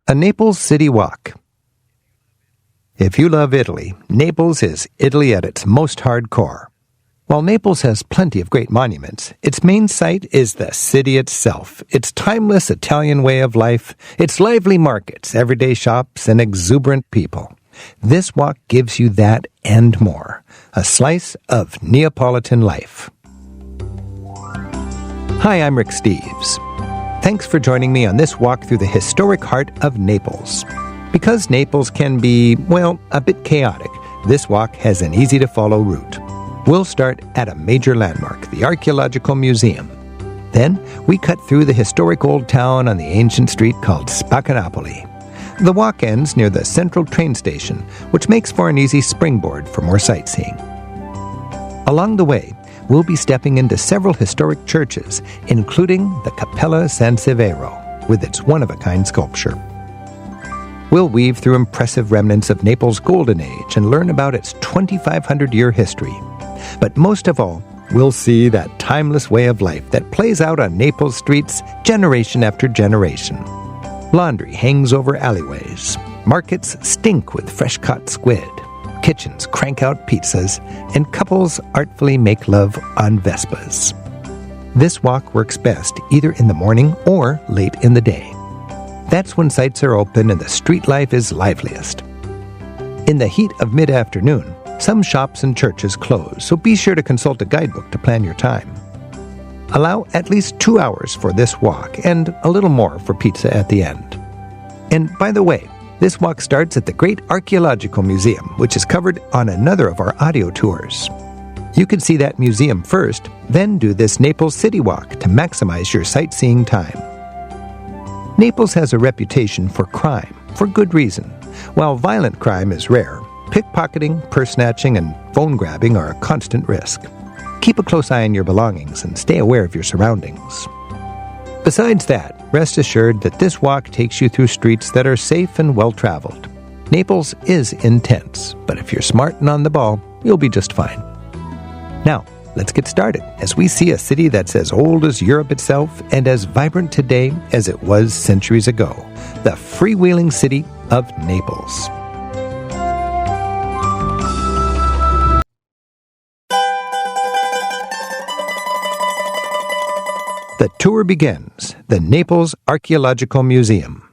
A Naples City Walk. If you love Italy, Naples is Italy at its most hardcore. While Naples has plenty of great monuments, its main site is the city itself, its timeless Italian way of life, its lively markets, everyday shops, and exuberant people. This walk gives you that and more, a slice of Neapolitan life. Hi, I'm Rick Steves. Thanks for joining me on this walk through the historic heart of Naples. Because Naples can be, a bit chaotic, this walk has an easy-to-follow route. We'll start at a major landmark, the Archaeological Museum. Then, we cut through the historic old town on the ancient street called Napoli. The walk ends near the central train station, which makes for an easy springboard for more sightseeing. Along the way, we'll be stepping into several historic churches, including the Cappella San Severo, with its one-of-a-kind sculpture. We'll weave through impressive remnants of Naples' golden age and learn about its 2,500-year history. But most of all, we'll see that timeless way of life that plays out on Naples streets generation after generation. Laundry hangs over alleyways. Markets stink with fresh-caught squid. Kitchens crank out pizzas, and couples artfully make love on Vespas. This walk works best either in the morning or late in the day. That's when sights are open and the street life is liveliest. In the heat of mid-afternoon, some shops and churches close, so be sure to consult a guidebook to plan your time. Allow at least 2 hours for this walk and a little more for pizza at the end. And by the way, this walk starts at the Great Archaeological Museum, which is covered on another of our audio tours. You can see that museum first, then do this Naples City Walk to maximize your sightseeing time. Naples has a reputation for crime, for good reason. While violent crime is rare, pickpocketing, purse snatching, and phone grabbing are a constant risk. Keep a close eye on your belongings and stay aware of your surroundings. Besides that, rest assured that this walk takes you through streets that are safe and well-traveled. Naples is intense, but if you're smart and on the ball, you'll be just fine. Now, let's get started as we see a city that's as old as Europe itself and as vibrant today as it was centuries ago, the freewheeling city of Naples. The tour begins, the Naples Archaeological Museum.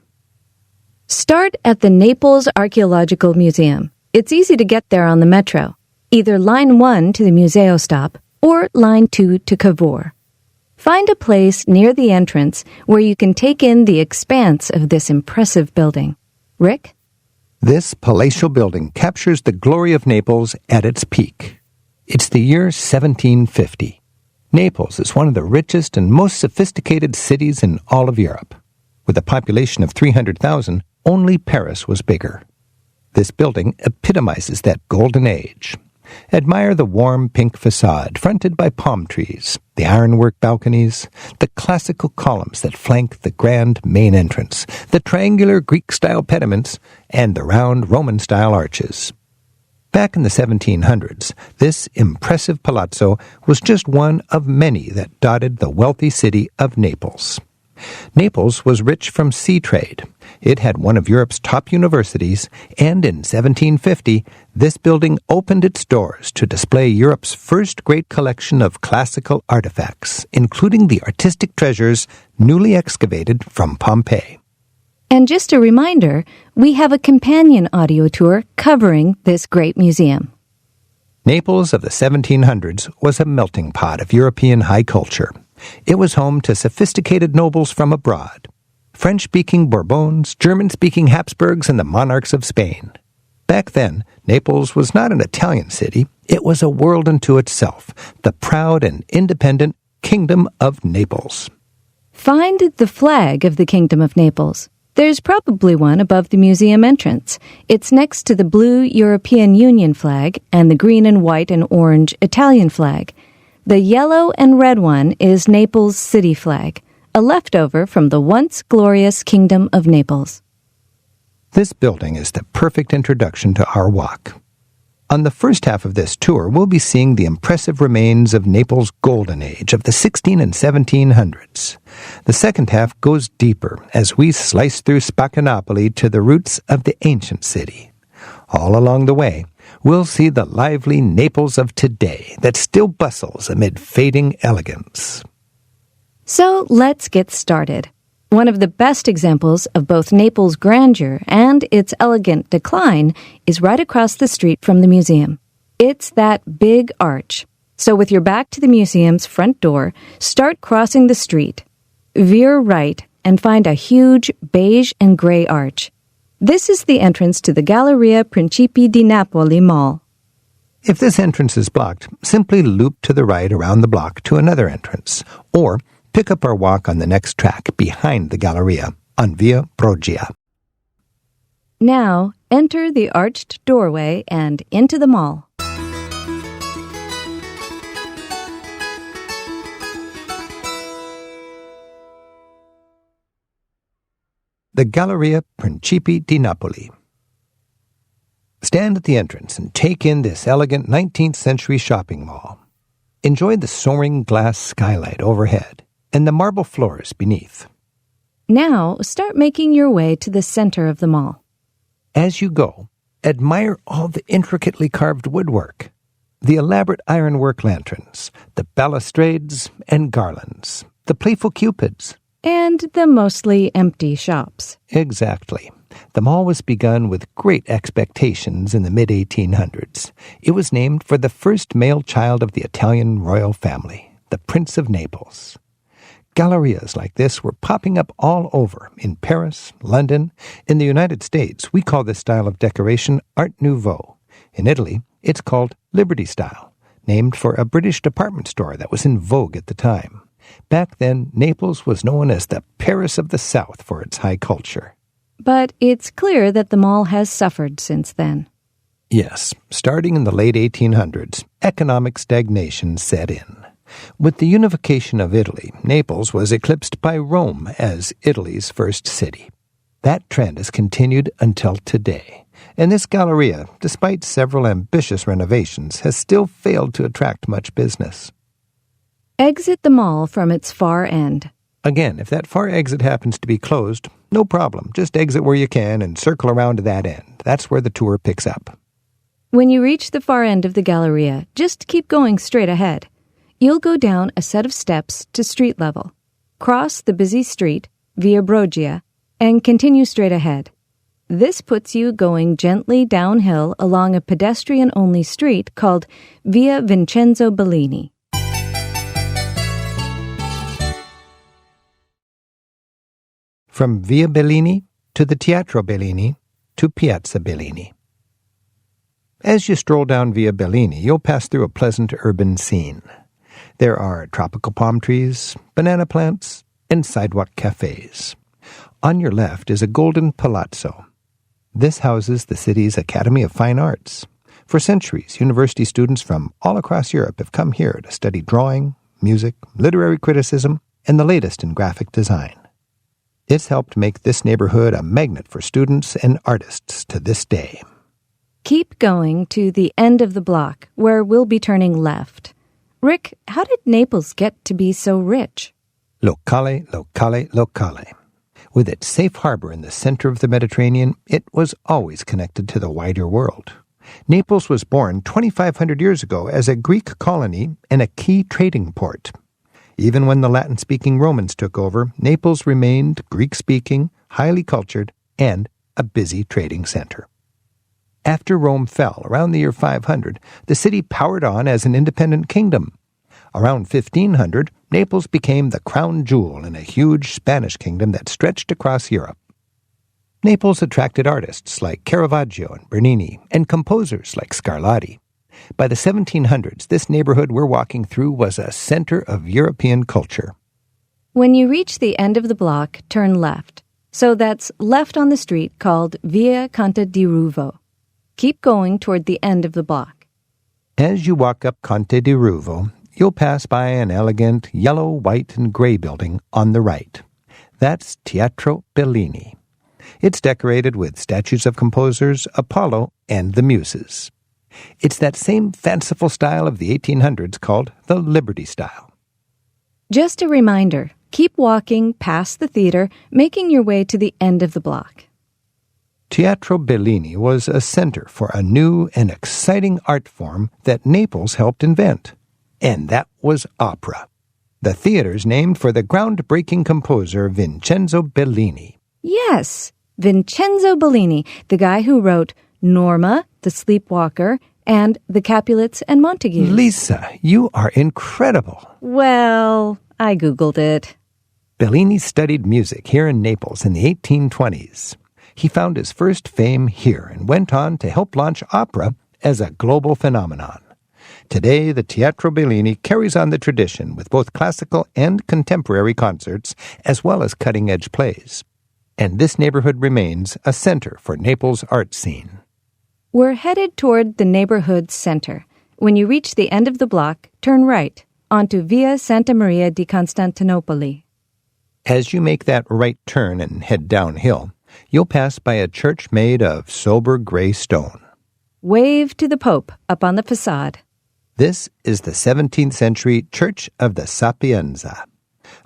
Start at the Naples Archaeological Museum. It's easy to get there on the metro, either Line 1 to the Museo stop or Line 2 to Cavour. Find a place near the entrance where you can take in the expanse of this impressive building. Rick? This palatial building captures the glory of Naples at its peak. It's the year 1750. Naples is one of the richest and most sophisticated cities in all of Europe. With a population of 300,000, only Paris was bigger. This building epitomizes that golden age. Admire the warm pink facade fronted by palm trees, the ironwork balconies, the classical columns that flank the grand main entrance, the triangular Greek-style pediments, and the round Roman-style arches. Back in the 1700s, this impressive palazzo was just one of many that dotted the wealthy city of Naples. Naples was rich from sea trade. It had one of Europe's top universities, and in 1750, this building opened its doors to display Europe's first great collection of classical artifacts, including the artistic treasures newly excavated from Pompeii. And just a reminder, we have a companion audio tour covering this great museum. Naples of the 1700s was a melting pot of European high culture. It was home to sophisticated nobles from abroad, French-speaking Bourbons, German-speaking Habsburgs, and the monarchs of Spain. Back then, Naples was not an Italian city. It was a world unto itself, the proud and independent Kingdom of Naples. Find the flag of the Kingdom of Naples. There's probably one above the museum entrance. It's next to the blue European Union flag and the green and white and orange Italian flag. The yellow and red one is Naples' city flag, a leftover from the once glorious Kingdom of Naples. This building is the perfect introduction to our walk. On the first half of this tour, we'll be seeing the impressive remains of Naples' golden age of the 16 and 1700s. The second half goes deeper as we slice through Napoli to the roots of the ancient city. All along the way, we'll see the lively Naples of today that still bustles amid fading elegance. So let's get started. One of the best examples of both Naples' grandeur and its elegant decline is right across the street from the museum. It's that big arch. So with your back to the museum's front door, start crossing the street. Veer right and find a huge beige and gray arch. This is the entrance to the Galleria di Napoli Mall. If this entrance is blocked, simply loop to the right around the block to another entrance, or pick up our walk on the next track behind the Galleria on Via Borgia. Now, enter the arched doorway and into the mall. The Galleria di Napoli. Stand at the entrance and take in this elegant 19th century shopping mall. Enjoy the soaring glass skylight overhead and the marble floors beneath. Now, start making your way to the center of the mall. As you go, admire all the intricately carved woodwork, the elaborate ironwork lanterns, the balustrades and garlands, the playful cupids. And the mostly empty shops. Exactly. The mall was begun with great expectations in the mid-1800s. It was named for the first male child of the Italian royal family, the Prince of Naples. Gallerias like this were popping up all over, in Paris, London. In the United States, we call this style of decoration Art Nouveau. In Italy, it's called Liberty Style, named for a British department store that was in vogue at the time. Back then, Naples was known as the Paris of the South for its high culture. But it's clear that the mall has suffered since then. Yes, starting in the late 1800s, economic stagnation set in. With the unification of Italy, Naples was eclipsed by Rome as Italy's first city. That trend has continued until today, and this Galleria, despite several ambitious renovations, has still failed to attract much business. Exit the mall from its far end. Again, if that far exit happens to be closed, no problem. Just exit where you can and circle around to that end. That's where the tour picks up. When you reach the far end of the Galleria, just keep going straight ahead. You'll go down a set of steps to street level, cross the busy street, Via Borgia, and continue straight ahead. This puts you going gently downhill along a pedestrian-only street called Via Vincenzo Bellini. From Via Bellini to the Teatro Bellini to Piazza Bellini. As you stroll down Via Bellini, you'll pass through a pleasant urban scene. There are tropical palm trees, banana plants, and sidewalk cafes. On your left is a golden palazzo. This houses the city's Academy of Fine Arts. For centuries, university students from all across Europe have come here to study drawing, music, literary criticism, and the latest in graphic design. It's helped make this neighborhood a magnet for students and artists to this day. Keep going to the end of the block, where we'll be turning left. Rick, how did Naples get to be so rich? Locale, locale, locale. With its safe harbor in the center of the Mediterranean, it was always connected to the wider world. Naples was born 2,500 years ago as a Greek colony and a key trading port. Even when the Latin-speaking Romans took over, Naples remained Greek-speaking, highly cultured, and a busy trading center. After Rome fell around the year 500, the city powered on as an independent kingdom. Around 1500, Naples became the crown jewel in a huge Spanish kingdom that stretched across Europe. Naples attracted artists like Caravaggio and Bernini, and composers like Scarlatti. By the 1700s, this neighborhood we're walking through was a center of European culture. When you reach the end of the block, turn left. So that's left on the street called Via Conte di Ruvo. Keep going toward the end of the block. As you walk up Conte di Ruvo, you'll pass by an elegant yellow, white, and gray building on the right. That's Teatro Bellini. It's decorated with statues of composers, Apollo, and the Muses. It's that same fanciful style of the 1800s called the Liberty style. Just a reminder, keep walking past the theater, making your way to the end of the block. Teatro Bellini was a center for a new and exciting art form that Naples helped invent, and that was opera. The theater's named for the groundbreaking composer Vincenzo Bellini. Yes, Vincenzo Bellini, the guy who wrote Norma, the Sleepwalker, and the Capulets and Montagues. Lisa, you are incredible. Well, I Googled it. Bellini studied music here in Naples in the 1820s. He found his first fame here and went on to help launch opera as a global phenomenon. Today, the Teatro Bellini carries on the tradition with both classical and contemporary concerts, as well as cutting-edge plays. And this neighborhood remains a center for Naples' art scene. We're headed toward the neighborhood center. When you reach the end of the block, turn right, onto Via Santa Maria di Costantinopoli. As you make that right turn and head downhill, you'll pass by a church made of sober gray stone. Wave to the Pope up on the facade. This is the 17th century Church of the Sapienza.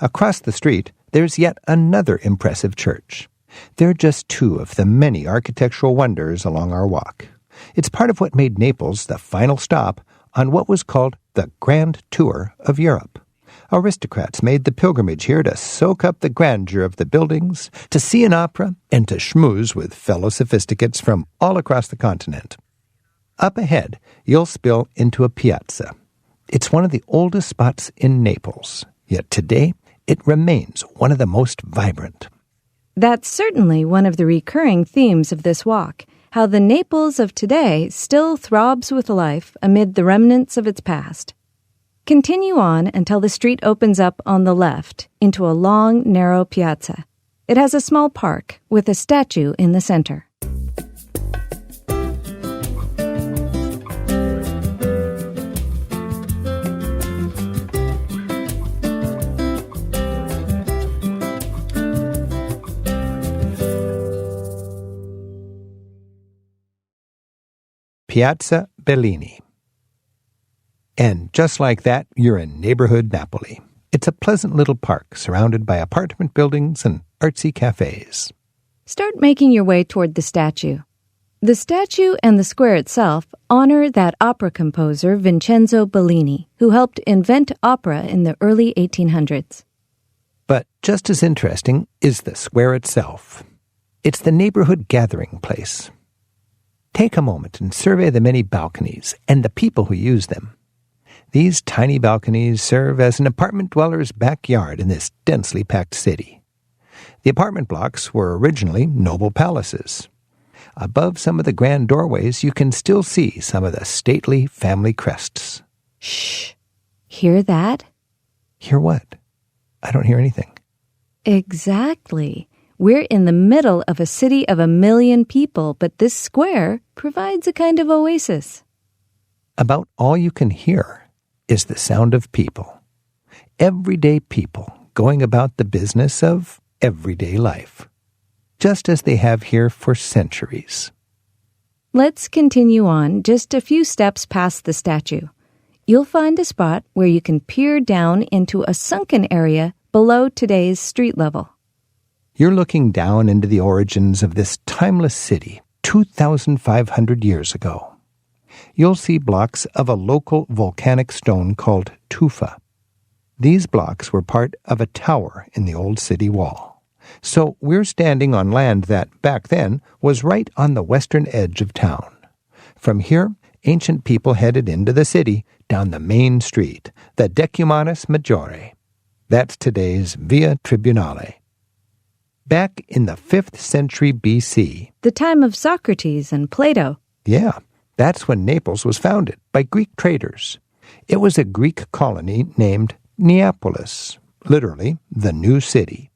Across the street, there's yet another impressive church. They're just two of the many architectural wonders along our walk. It's part of what made Naples the final stop on what was called the Grand Tour of Europe. Aristocrats made the pilgrimage here to soak up the grandeur of the buildings, to see an opera, and to schmooze with fellow sophisticates from all across the continent. Up ahead, you'll spill into a piazza. It's one of the oldest spots in Naples, yet today it remains one of the most vibrant. That's certainly one of the recurring themes of this walk, how the Naples of today still throbs with life amid the remnants of its past. Continue on until the street opens up on the left into a long, narrow piazza. It has a small park with a statue in the center. Piazza Bellini. And just like that, you're in neighborhood Napoli. It's a pleasant little park surrounded by apartment buildings and artsy cafes. Start making your way toward the statue. The statue and the square itself honor that opera composer Vincenzo Bellini, who helped invent opera in the early 1800s. But just as interesting is the square itself. It's the neighborhood gathering place. Take a moment and survey the many balconies and the people who use them. These tiny balconies serve as an apartment dweller's backyard in this densely packed city. The apartment blocks were originally noble palaces. Above some of the grand doorways, you can still see some of the stately family crests. Shh! Hear that? Hear what? I don't hear anything. Exactly. We're in the middle of a city of 1 million people, but this square provides a kind of oasis. About all you can hear is the sound of people. Everyday people going about the business of everyday life, just as they have here for centuries. Let's continue on just a few steps past the statue. You'll find a spot where you can peer down into a sunken area below today's street level. You're looking down into the origins of this timeless city 2,500 years ago. You'll see blocks of a local volcanic stone called tufa. These blocks were part of a tower in the old city wall. So we're standing on land that, back then, was right on the western edge of town. From here, ancient people headed into the city down the main street, the Decumanus Maggiore. That's today's Via Tribunale. Back in the 5th century B.C. The time of Socrates and Plato. Yeah, that's when Naples was founded by Greek traders. It was a Greek colony named Neapolis, literally the new city.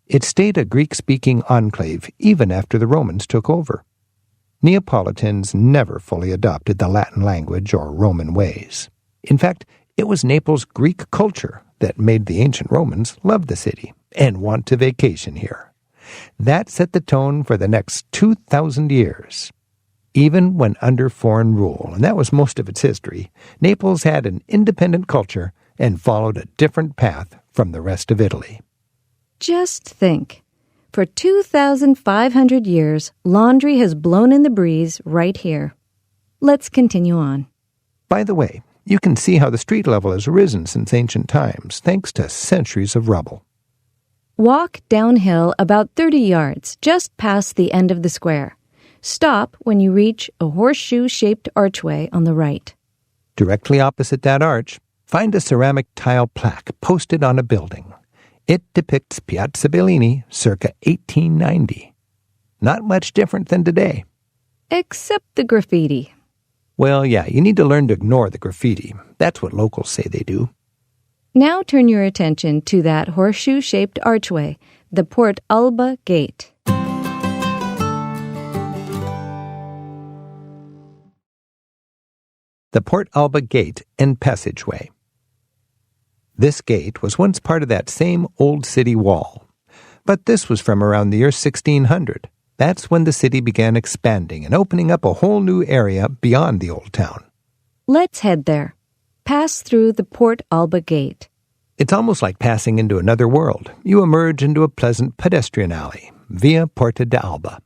It stayed a Greek-speaking enclave even after the Romans took over. Neapolitans never fully adopted the Latin language or Roman ways. In fact, it was Naples' Greek culture that made the ancient Romans love the city and want to vacation here. That set the tone for the next 2,000 years. Even when under foreign rule, and that was most of its history, Naples had an independent culture and followed a different path from the rest of Italy. Just think. For 2,500 years, laundry has blown in the breeze right here. Let's continue on. By the way, you can see how the street level has risen since ancient times, thanks to centuries of rubble. Walk downhill about 30 yards, just past the end of the square. Stop when you reach a horseshoe-shaped archway on the right. Directly opposite that arch, find a ceramic tile plaque posted on a building. It depicts Piazza Bellini circa 1890. Not much different than today. Except the graffiti. Well, yeah, you need to learn to ignore the graffiti. That's what locals say they do. Now turn your attention to that horseshoe-shaped archway, the Port Alba Gate. The Port Alba Gate and Passageway. This gate was once part of that same old city wall. But this was from around the year 1600. That's when the city began expanding and opening up a whole new area beyond the old town. Let's head there. Pass through the Port Alba Gate. It's almost like passing into another world. You emerge into a pleasant pedestrian alley, Via Porta d'Alba.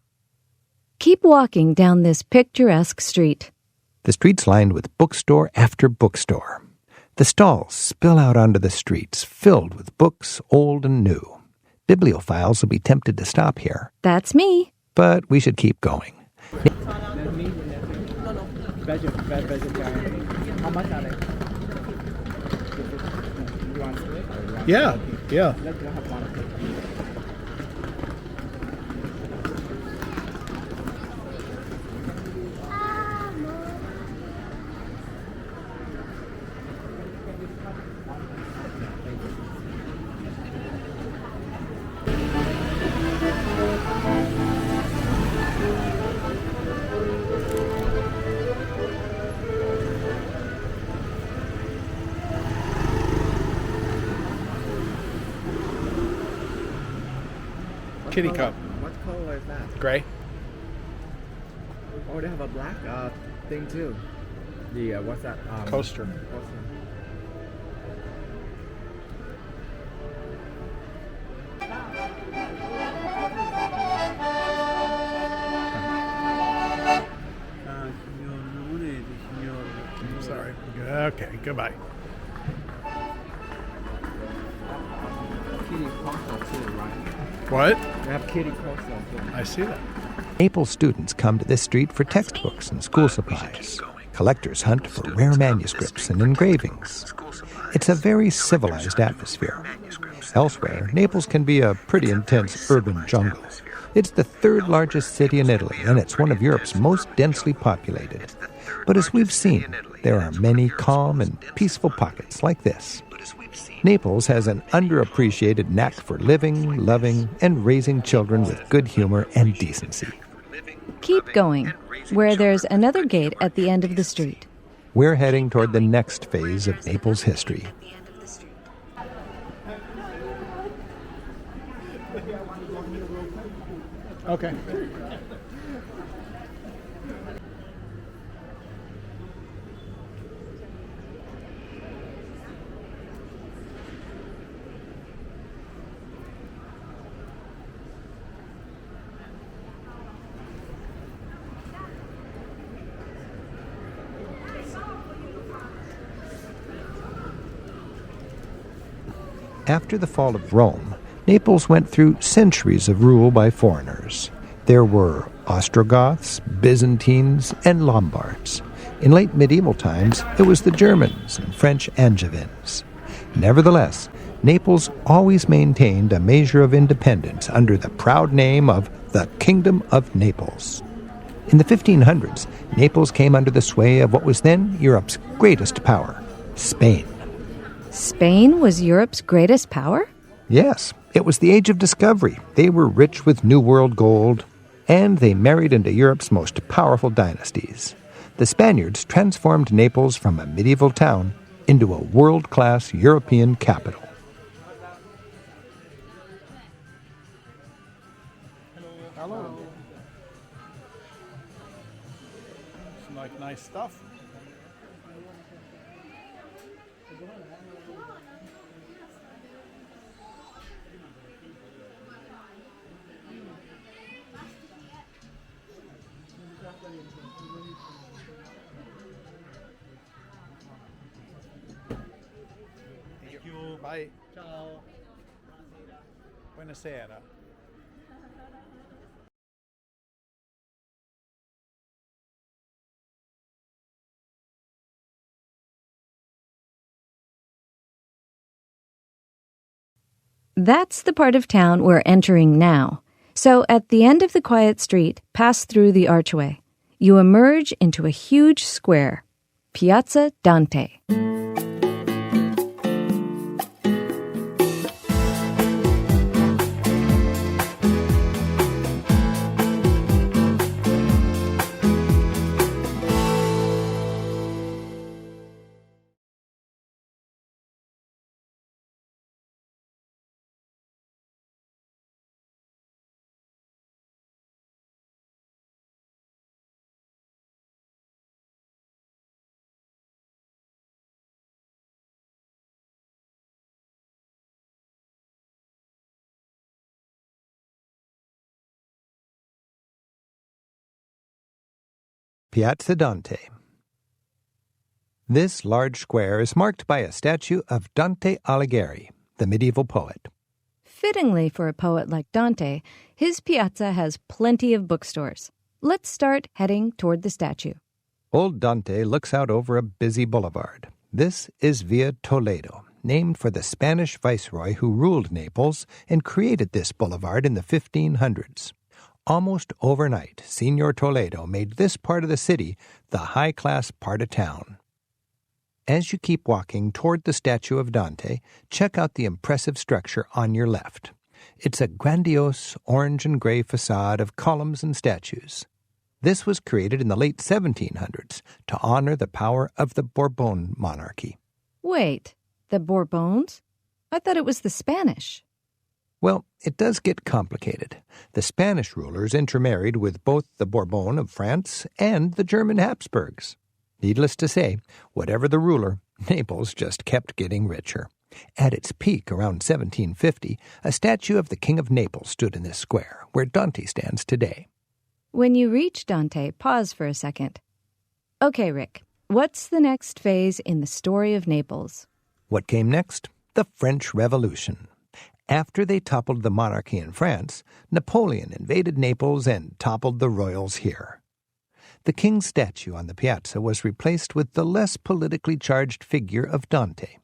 Keep walking down this picturesque street. The street's lined with bookstore after bookstore. The stalls spill out onto the streets, filled with books, old and new. Bibliophiles will be tempted to stop here. That's me. But we should keep going. Yeah. Kitty cup. What color is that? Gray. Oh, they have a black thing too. The what's that? Coaster. Sorry. Okay, goodbye. Kitty coastal too, right? What? They have kitty coastal too. I see that. Naples students come to this street for textbooks and school supplies. Collectors hunt for rare manuscripts and engravings. It's a very civilized atmosphere. Elsewhere, Naples can be a pretty intense urban jungle. It's the third largest city in Italy, and it's one of Europe's most densely populated. But as we've seen, there are many calm and peaceful pockets like this. Naples has an underappreciated knack for living, loving, and raising children with good humor and decency. Keep going, where there's another gate at the end of the street. We're heading toward the next phase of Naples history. Okay. After the fall of Rome, Naples went through centuries of rule by foreigners. There were Ostrogoths, Byzantines, and Lombards. In late medieval times, it was the Germans and French Angevins. Nevertheless, Naples always maintained a measure of independence under the proud name of the Kingdom of Naples. In the 1500s, Naples came under the sway of what was then Europe's greatest power, Spain. Spain was Europe's greatest power? Yes, it was the age of discovery. They were rich with New World gold, and they married into Europe's most powerful dynasties. The Spaniards transformed Naples from a medieval town into a world-class European capital. like nice stuff. Thank you. Bye. Ciao. Buonasera. That's the part of town we're entering now. So at the end of the quiet street, pass through the archway. You emerge into a huge square, Piazza Dante. Piazza Dante. This large square is marked by a statue of Dante Alighieri, the medieval poet. Fittingly for a poet like Dante, his piazza has plenty of bookstores. Let's start heading toward the statue. Old Dante looks out over a busy boulevard. This is Via Toledo, named for the Spanish viceroy who ruled Naples and created this boulevard in the 1500s. Almost overnight, Signor Toledo made this part of the city the high-class part of town. As you keep walking toward the statue of Dante, check out the impressive structure on your left. It's a grandiose orange and gray facade of columns and statues. This was created in the late 1700s to honor the power of the Bourbon monarchy. Wait, the Bourbons? I thought it was the Spanish. Well, it does get complicated. The Spanish rulers intermarried with both the Bourbon of France and the German Habsburgs. Needless to say, whatever the ruler, Naples just kept getting richer. At its peak around 1750, a statue of the King of Naples stood in this square, where Dante stands today. When you reach Dante, pause for a second. Okay, Rick, what's the next phase in the story of Naples? What came next? The French Revolution. After they toppled the monarchy in France, Napoleon invaded Naples and toppled the royals here. The king's statue on the piazza was replaced with the less politically charged figure of Dante.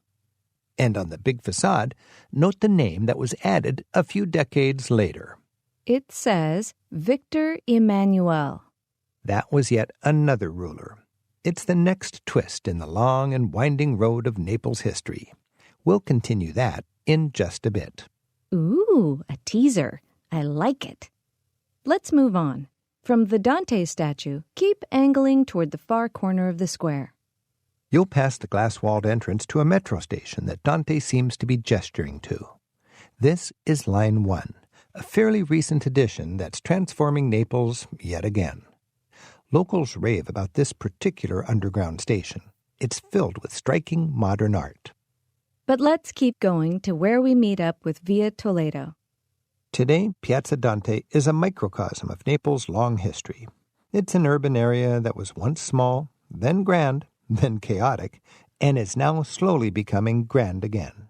And on the big facade, note the name that was added a few decades later. It says Victor Emmanuel. That was yet another ruler. It's the next twist in the long and winding road of Naples history. We'll continue that in just a bit. Ooh, a teaser. I like it. Let's move on. From the Dante statue, keep angling toward the far corner of the square. You'll pass the glass-walled entrance to a metro station that Dante seems to be gesturing to. This is Line 1, a fairly recent addition that's transforming Naples yet again. Locals rave about this particular underground station. It's filled with striking modern art. But let's keep going to where we meet up with Via Toledo. Today, Piazza Dante is a microcosm of Naples' long history. It's an urban area that was once small, then grand, then chaotic, and is now slowly becoming grand again.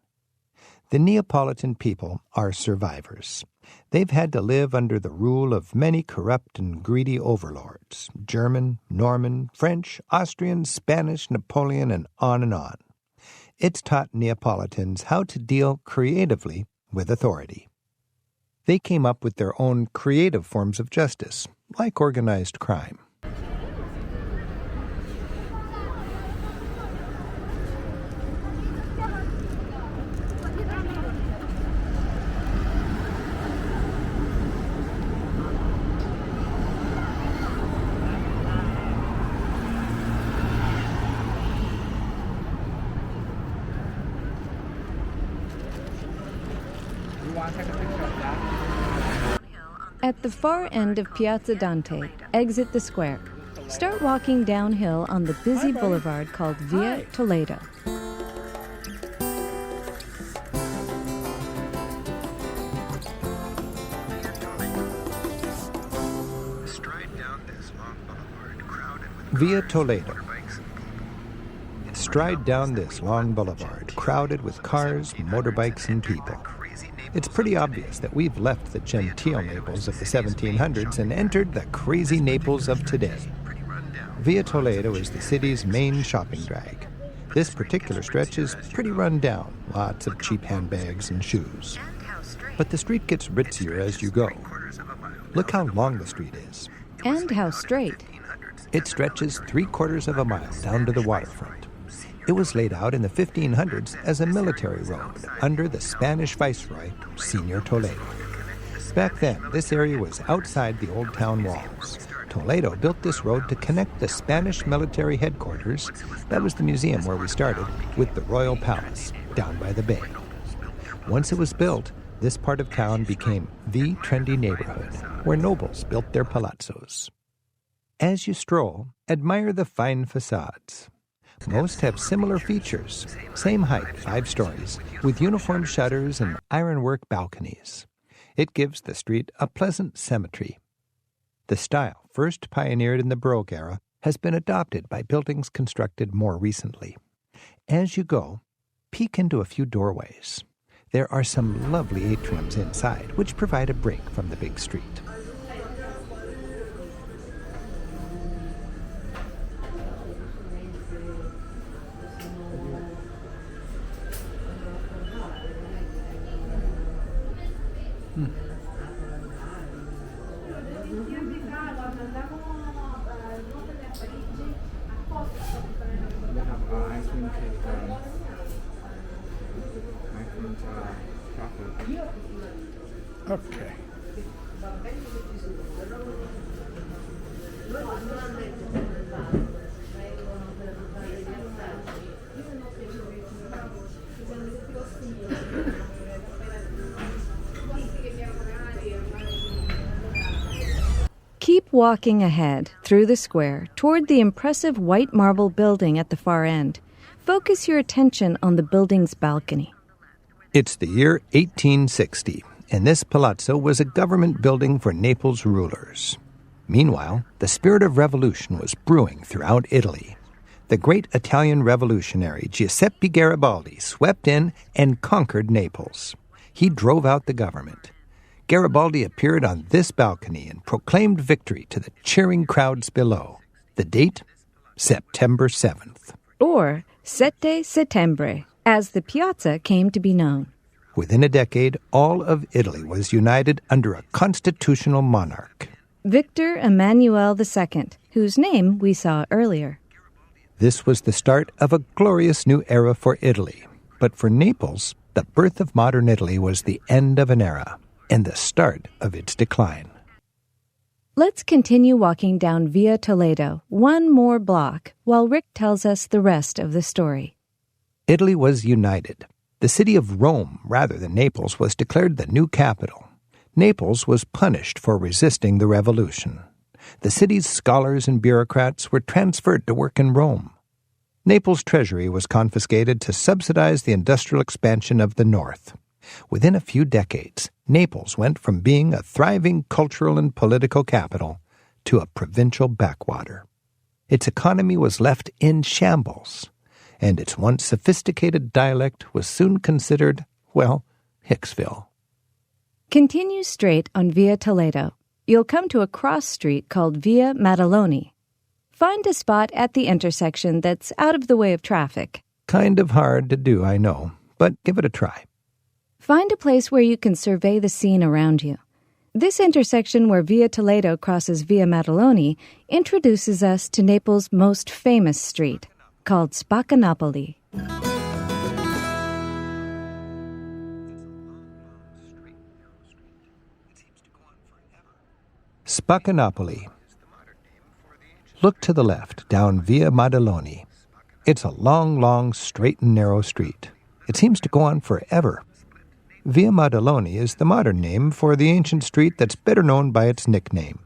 The Neapolitan people are survivors. They've had to live under the rule of many corrupt and greedy overlords, German, Norman, French, Austrian, Spanish, Napoleon, and on and on. It's taught Neapolitans how to deal creatively with authority. They came up with their own creative forms of justice, like organized crime. At the far end of Piazza Dante, exit the square. Start walking downhill on the busy boulevard called Via Toledo. Via Toledo. Stride down this long boulevard, crowded with cars, motorbikes, and people. It's pretty obvious that we've left the genteel Naples of the 1700s and entered the crazy Naples of today. Via Toledo is the city's main shopping drag. This particular stretch is pretty run down, lots of cheap handbags and shoes. But the street gets ritzier as you go. Look how long the street is. And how straight. It stretches 3/4 of a mile down to the waterfront. It was laid out in the 1500s as a military road under the Spanish Viceroy, Señor Toledo. Back then, this area was outside the old town walls. Toledo built this road to connect the Spanish military headquarters, that was the museum where we started, with the Royal Palace, down by the bay. Once it was built, this part of town became the trendy neighborhood, where nobles built their palazzos. As you stroll, admire the fine facades. Most have similar features, same height, 5 stories, with uniform shutters and ironwork balconies. It gives the street a pleasant symmetry. The style, first pioneered in the Baroque era, has been adopted by buildings constructed more recently. As you go, peek into a few doorways. There are some lovely atriums inside, which provide a break from the big street. Ice cream cake, chocolate. Okay. Keep walking ahead through the square toward the impressive white marble building at the far end. Focus your attention on the building's balcony. It's the year 1860, and this palazzo was a government building for Naples rulers. Meanwhile, the spirit of revolution was brewing throughout Italy. The great Italian revolutionary Giuseppe Garibaldi swept in and conquered Naples. He drove out the government. Garibaldi appeared on this balcony and proclaimed victory to the cheering crowds below. The date? September 7th. Or Sette Settembre, as the piazza came to be known. Within a decade, all of Italy was united under a constitutional monarch. Victor Emmanuel II, whose name we saw earlier. This was the start of a glorious new era for Italy. But for Naples, the birth of modern Italy was the end of an era and the start of its decline. Let's continue walking down Via Toledo, one more block, while Rick tells us the rest of the story. Italy was united. The city of Rome, rather than Naples, was declared the new capital. Naples was punished for resisting the revolution. The city's scholars and bureaucrats were transferred to work in Rome. Naples' treasury was confiscated to subsidize the industrial expansion of the north. Within a few decades, Naples went from being a thriving cultural and political capital to a provincial backwater. Its economy was left in shambles, and its once sophisticated dialect was soon considered, well, Hicksville. Continue straight on Via Toledo. You'll come to a cross street called Via Madaloni. Find a spot at the intersection that's out of the way of traffic. Kind of hard to do, I know, but give it a try. Find a place where you can survey the scene around you. This intersection where Via Toledo crosses Via Madaloni introduces us to Naples' most famous street, called Napoli. Napoli. Look to the left, down Via Madaloni. It's a long, straight and narrow street. It seems to go on forever. Via Madaloni is the modern name for the ancient street that's better known by its nickname,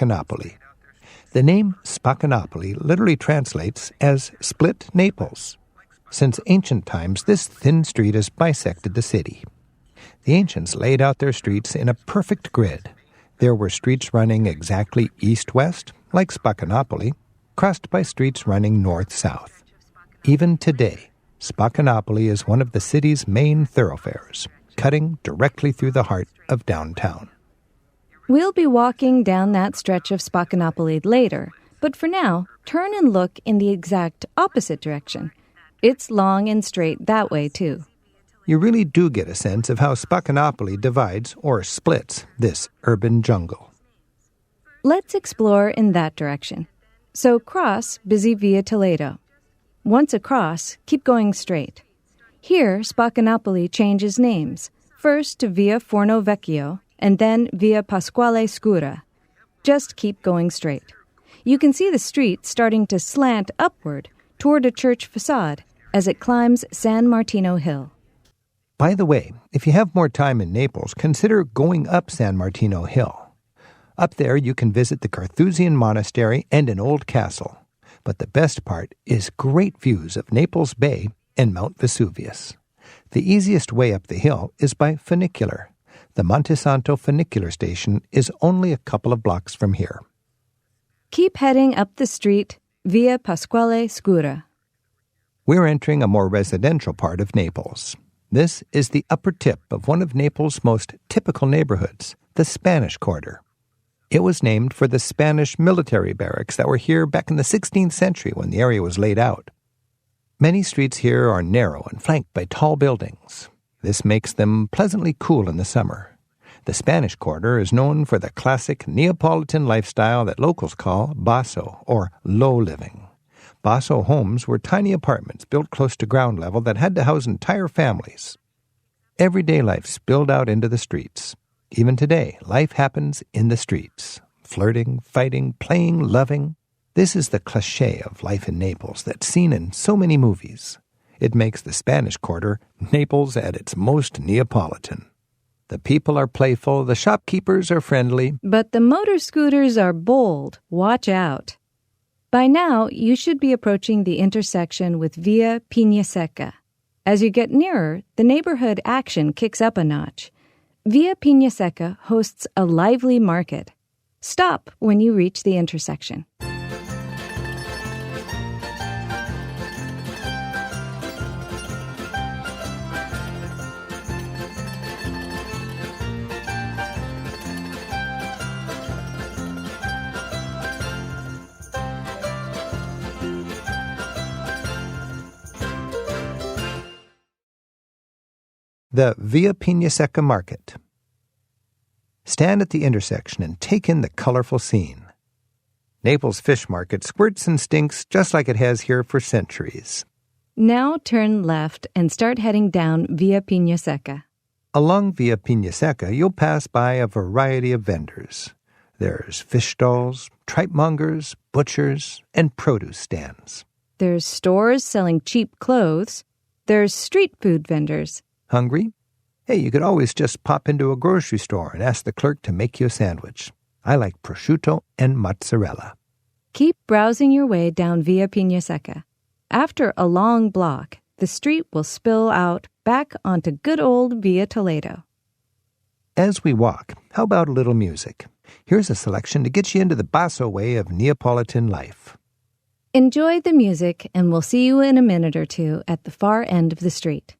Napoli. The name Spaccanapoli literally translates as split Naples. Since ancient times, this thin street has bisected the city. The ancients laid out their streets in a perfect grid. There were streets running exactly east-west, like Spaccanapoli, crossed by streets running north-south. Even today, Spaccanapoli is one of the city's main thoroughfares, cutting directly through the heart of downtown. We'll be walking down that stretch of Spaccanapoli later, but for now, turn and look in the exact opposite direction. It's long and straight that way, too. You really do get a sense of how Spaccanapoli divides or splits this urban jungle. Let's explore in that direction. So cross busy Via Toledo. Once across, keep going straight. Here, Spaccanapoli changes names, first to Via Forno Vecchio, and then Via Pasquale Scura. Just keep going straight. You can see the street starting to slant upward toward a church facade as it climbs San Martino Hill. By the way, if you have more time in Naples, consider going up San Martino Hill. Up there, you can visit the Carthusian Monastery and an old castle. But the best part is great views of Naples Bay and Mount Vesuvius. The easiest way up the hill is by funicular. The Monte Santo funicular station is only a couple of blocks from here. Keep heading up the street, Via Pasquale Scura. We're entering a more residential part of Naples. This is the upper tip of one of Naples' most typical neighborhoods, the Spanish Quarter. It was named for the Spanish military barracks that were here back in the 16th century when the area was laid out. Many streets here are narrow and flanked by tall buildings. This makes them pleasantly cool in the summer. The Spanish Quarter is known for the classic Neapolitan lifestyle that locals call basso, or low living. Basso homes were tiny apartments built close to ground level that had to house entire families. Everyday life spilled out into the streets. Even today, life happens in the streets. Flirting, fighting, playing, loving. This is the cliché of life in Naples that's seen in so many movies. It makes the Spanish Quarter Naples at its most Neapolitan. The people are playful, the shopkeepers are friendly. But the motor scooters are bold. Watch out. By now, you should be approaching the intersection with Via Pina Seca. As you get nearer, the neighborhood action kicks up a notch. Via Pina Seca hosts a lively market. Stop when you reach the intersection. The Via Pina Seca Market. Stand at the intersection and take in the colorful scene. Naples Fish Market squirts and stinks just like it has here for centuries. Now turn left and start heading down Via Pina Seca. Along Via Pina Seca, you'll pass by a variety of vendors. There's fish stalls, tripemongers, butchers, and produce stands. There's stores selling cheap clothes. There's street food vendors. Hungry? Hey, you could always just pop into a grocery store and ask the clerk to make you a sandwich. I like prosciutto and mozzarella. Keep browsing your way down Via Pina Seca. After a long block, the street will spill out back onto good old Via Toledo. As we walk, how about a little music? Here's a selection to get you into the basso way of Neapolitan life. Enjoy the music, and we'll see you in a minute or two at the far end of the street.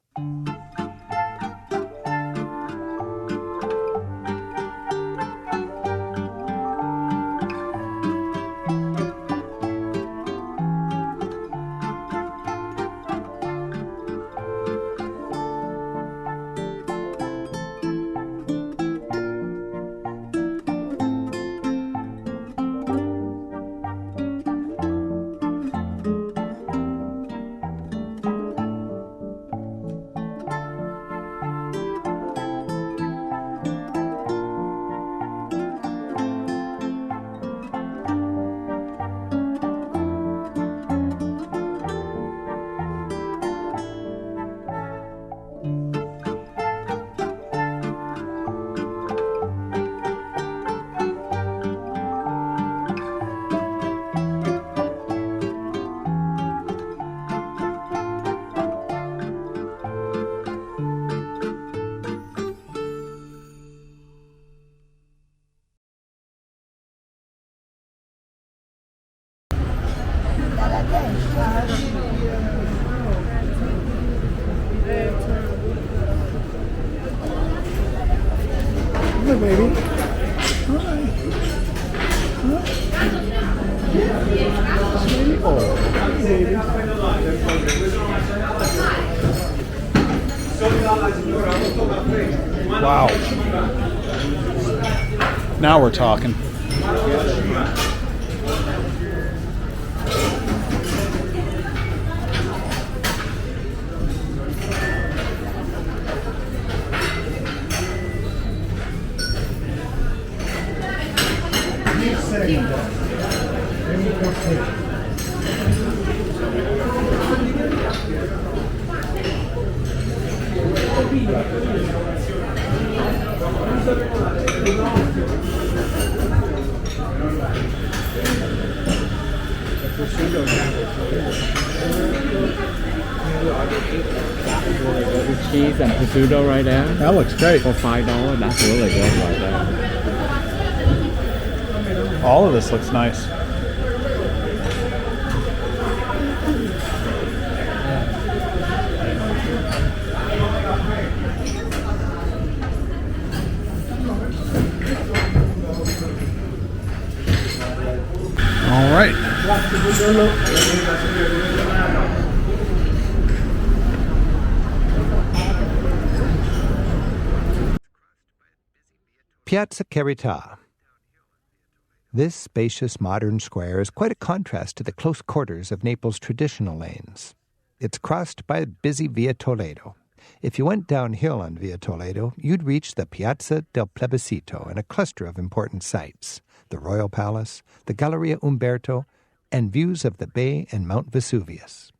Wow. Now we're talking. Cheese and prosciutto right there That looks great. for $5. That's really good right there. All of this looks nice. All right. Piazza Carità. This spacious modern square is quite a contrast to the close quarters of Naples' traditional lanes. It's crossed by a busy Via Toledo. If you went downhill on Via Toledo, you'd reach the Piazza del Plebiscito and a cluster of important sites, the Royal Palace, the Galleria Umberto, and views of the bay and Mount Vesuvius.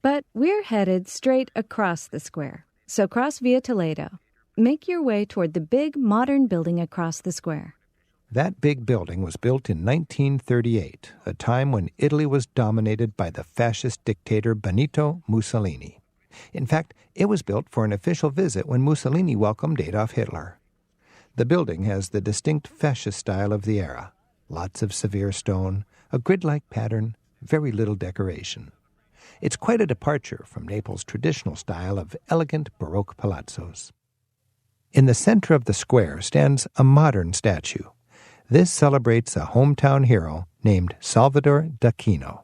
But we're headed straight across the square, so cross Via Toledo. Make your way toward the big modern building across the square. That big building was built in 1938, a time when Italy was dominated by the fascist dictator Benito Mussolini. In fact, it was built for an official visit when Mussolini welcomed Adolf Hitler. The building has the distinct fascist style of the era. Lots of severe stone, a grid-like pattern, very little decoration. It's quite a departure from Naples' traditional style of elegant Baroque palazzos. In the center of the square stands a modern statue. This celebrates a hometown hero named Salvador d'Acchino.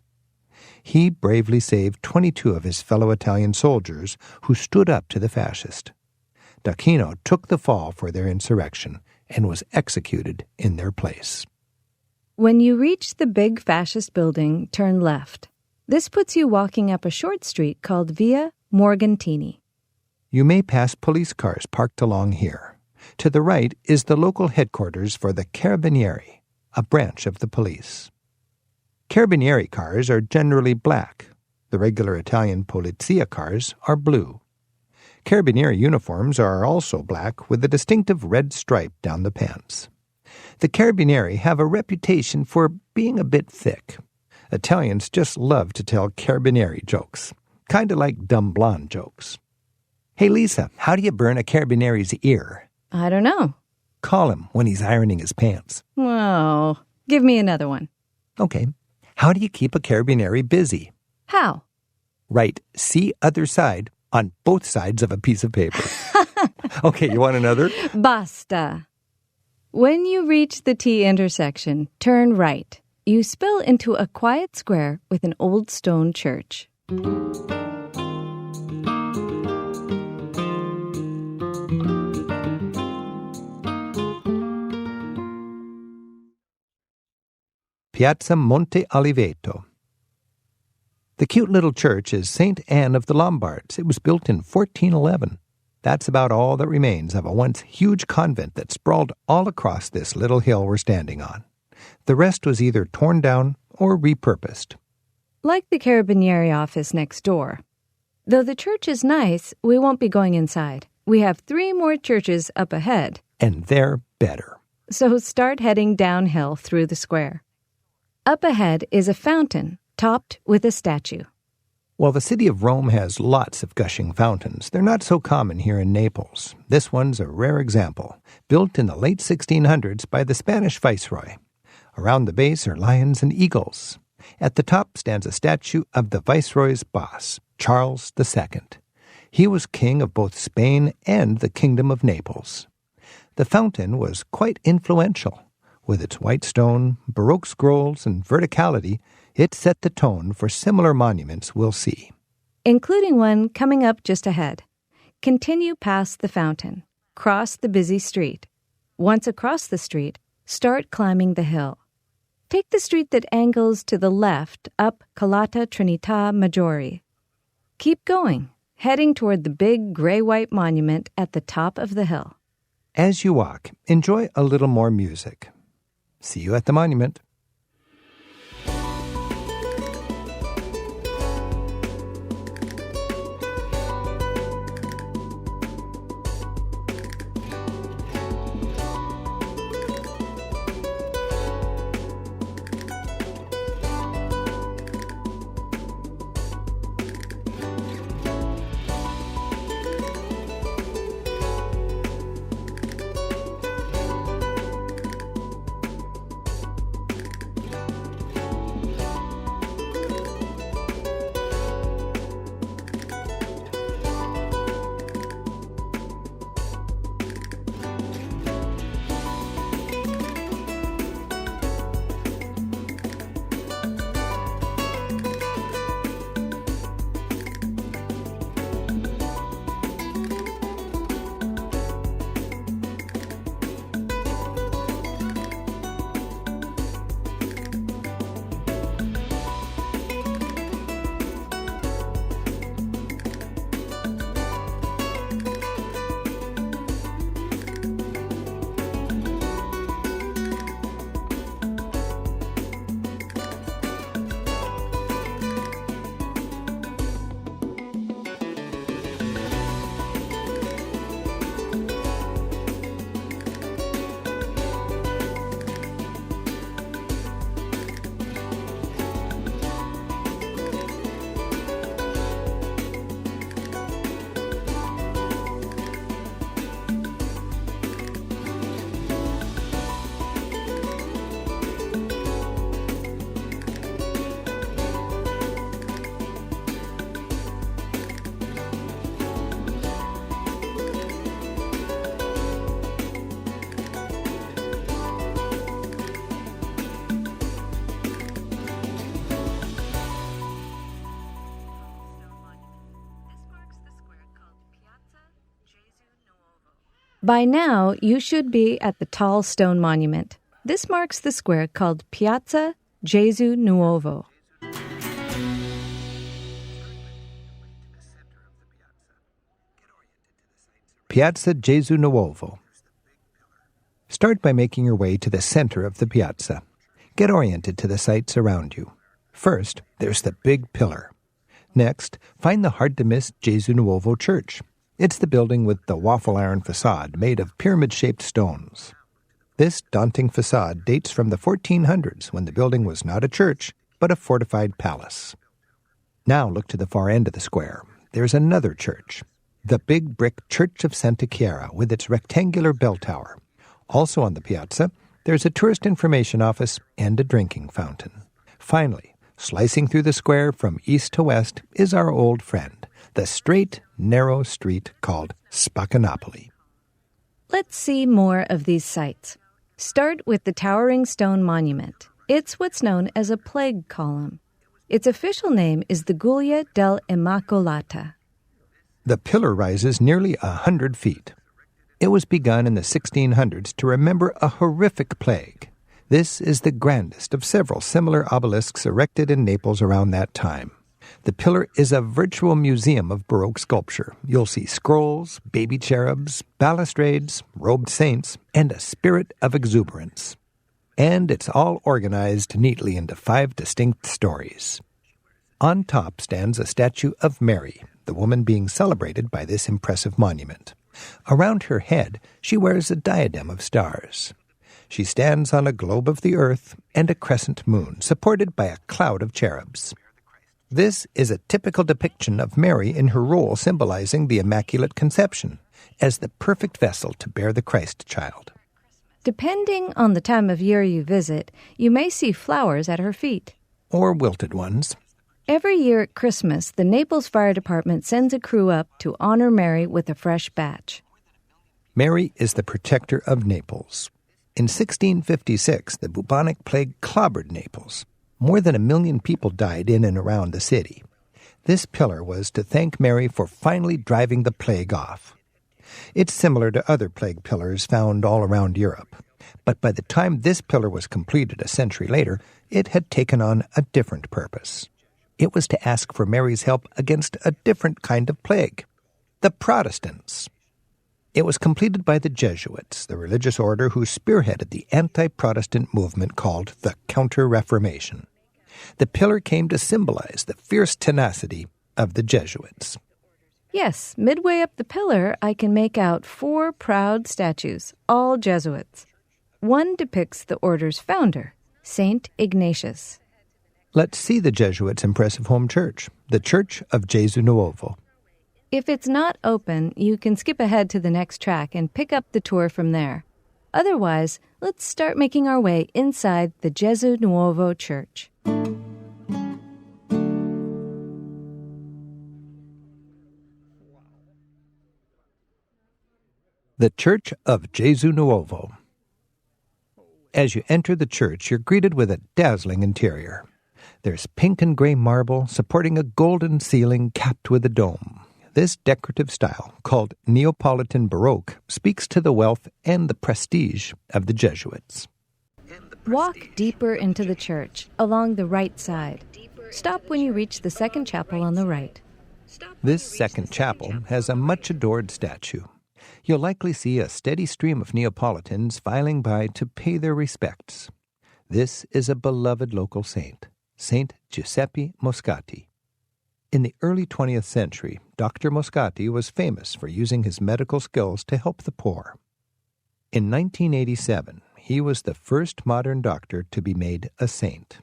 He bravely saved 22 of his fellow Italian soldiers who stood up to the fascist. D'Acchino took the fall for their insurrection and was executed in their place. When you reach the big fascist building, turn left. This puts you walking up a short street called Via Morgantini. You may pass police cars parked along here. To the right is the local headquarters for the Carabinieri, a branch of the police. Carabinieri cars are generally black. The regular Italian Polizia cars are blue. Carabinieri uniforms are also black with a distinctive red stripe down the pants. The Carabinieri have a reputation for being a bit thick. Italians just love to tell Carabinieri jokes, kind of like dumb blonde jokes. Hey, Lisa, how do you burn a Carabinieri's ear? I don't know. Call him when he's ironing his pants. Oh, give me another one. Okay. How do you keep a Carabinieri busy? How? Write "see other side" on both sides of a piece of paper. Okay, you want another? Basta. When you reach the T intersection, turn right. You spill into a quiet square with an old stone church. Piazza Monte Oliveto. The cute little church is St. Anne of the Lombards. It was built in 1411. That's about all that remains of a once huge convent that sprawled all across this little hill we're standing on. The rest was either torn down or repurposed. Like the Carabinieri office next door. Though the church is nice, we won't be going inside. We have 3 more churches up ahead. And they're better. So start heading downhill through the square. Up ahead is a fountain, topped with a statue. While the city of Rome has lots of gushing fountains, they're not so common here in Naples. This one's a rare example, built in the late 1600s by the Spanish viceroy. Around the base are lions and eagles. At the top stands a statue of the viceroy's boss, Charles II. He was king of both Spain and the Kingdom of Naples. The fountain was quite influential. With its white stone, Baroque scrolls, and verticality, It set the tone for similar monuments we'll see, including one coming up just ahead. Continue past the fountain. Cross the busy street. Once across the street, start climbing the hill. Take the street that angles to the left up Calata Trinità Maggiore. Keep going, heading toward the big gray-white monument at the top of the hill. As you walk, enjoy a little more music. See you at the monument. By now, you should be at the tall stone monument. This marks the square called Piazza Jesuit Nuovo. Piazza Jesuit Nuovo. Start by making your way to the center of the piazza. Get oriented to the sights around you. First, there's the big pillar. Next, find the hard-to-miss Jesuit Nuovo Church. It's the building with the waffle iron facade made of pyramid-shaped stones. This daunting facade dates from the 1400s when the building was not a church, but a fortified palace. Now look to the far end of the square. There's another church, the big brick Church of Santa Chiara with its rectangular bell tower. Also on the piazza, there's a tourist information office and a drinking fountain. Finally, slicing through the square from east to west is our old friend, the straight, narrow street called Napoli. Let's see more of these sites. Start with the towering stone monument. It's what's known as a plague column. Its official name is the Galleria dell'Immacolata. The pillar rises nearly 100 feet. It was begun in the 1600s to remember a horrific plague. This is the grandest of several similar obelisks erected in Naples around that time. The pillar is a virtual museum of Baroque sculpture. You'll see scrolls, baby cherubs, balustrades, robed saints, and a spirit of exuberance. And it's all organized neatly into 5 distinct stories. On top stands a statue of Mary, the woman being celebrated by this impressive monument. Around her head, she wears a diadem of stars. She stands on a globe of the earth and a crescent moon, supported by a cloud of cherubs. This is a typical depiction of Mary in her role symbolizing the Immaculate Conception, as the perfect vessel to bear the Christ child. Depending on the time of year you visit, you may see flowers at her feet. Or wilted ones. Every year at Christmas, the Naples Fire Department sends a crew up to honor Mary with a fresh batch. Mary is the protector of Naples. In 1656, the bubonic plague clobbered Naples. More than 1 million people died in and around the city. This pillar was to thank Mary for finally driving the plague off. It's similar to other plague pillars found all around Europe. But by the time this pillar was completed a century later, it had taken on a different purpose. It was to ask for Mary's help against a different kind of plague, the Protestants. It was completed by the Jesuits, the religious order who spearheaded the anti-Protestant movement called the Counter-Reformation. The pillar came to symbolize the fierce tenacity of the Jesuits. Yes, midway up the pillar, I can make out 4 proud statues, all Jesuits. One depicts the order's founder, Saint Ignatius. Let's see the Jesuits' impressive home church, the Church of Jesuit Nuovo. If it's not open, you can skip ahead to the next track and pick up the tour from there. Otherwise, let's start making our way inside the Jesuit Nuovo church. The Church of Jesuit Nuovo. As you enter the church, you're greeted with a dazzling interior. There's pink and gray marble supporting a golden ceiling capped with a dome. This decorative style, called Neapolitan Baroque, speaks to the wealth and the prestige of the Jesuits. Walk deeper into the church, along the right side. Stop when you reach the second chapel on the right. This second chapel has a much-adored statue. You'll likely see a steady stream of Neapolitans filing by to pay their respects. This is a beloved local saint, Saint Giuseppe Moscati. In the early 20th century, Dr. Moscati was famous for using his medical skills to help the poor. In 1987, he was the first modern doctor to be made a saint.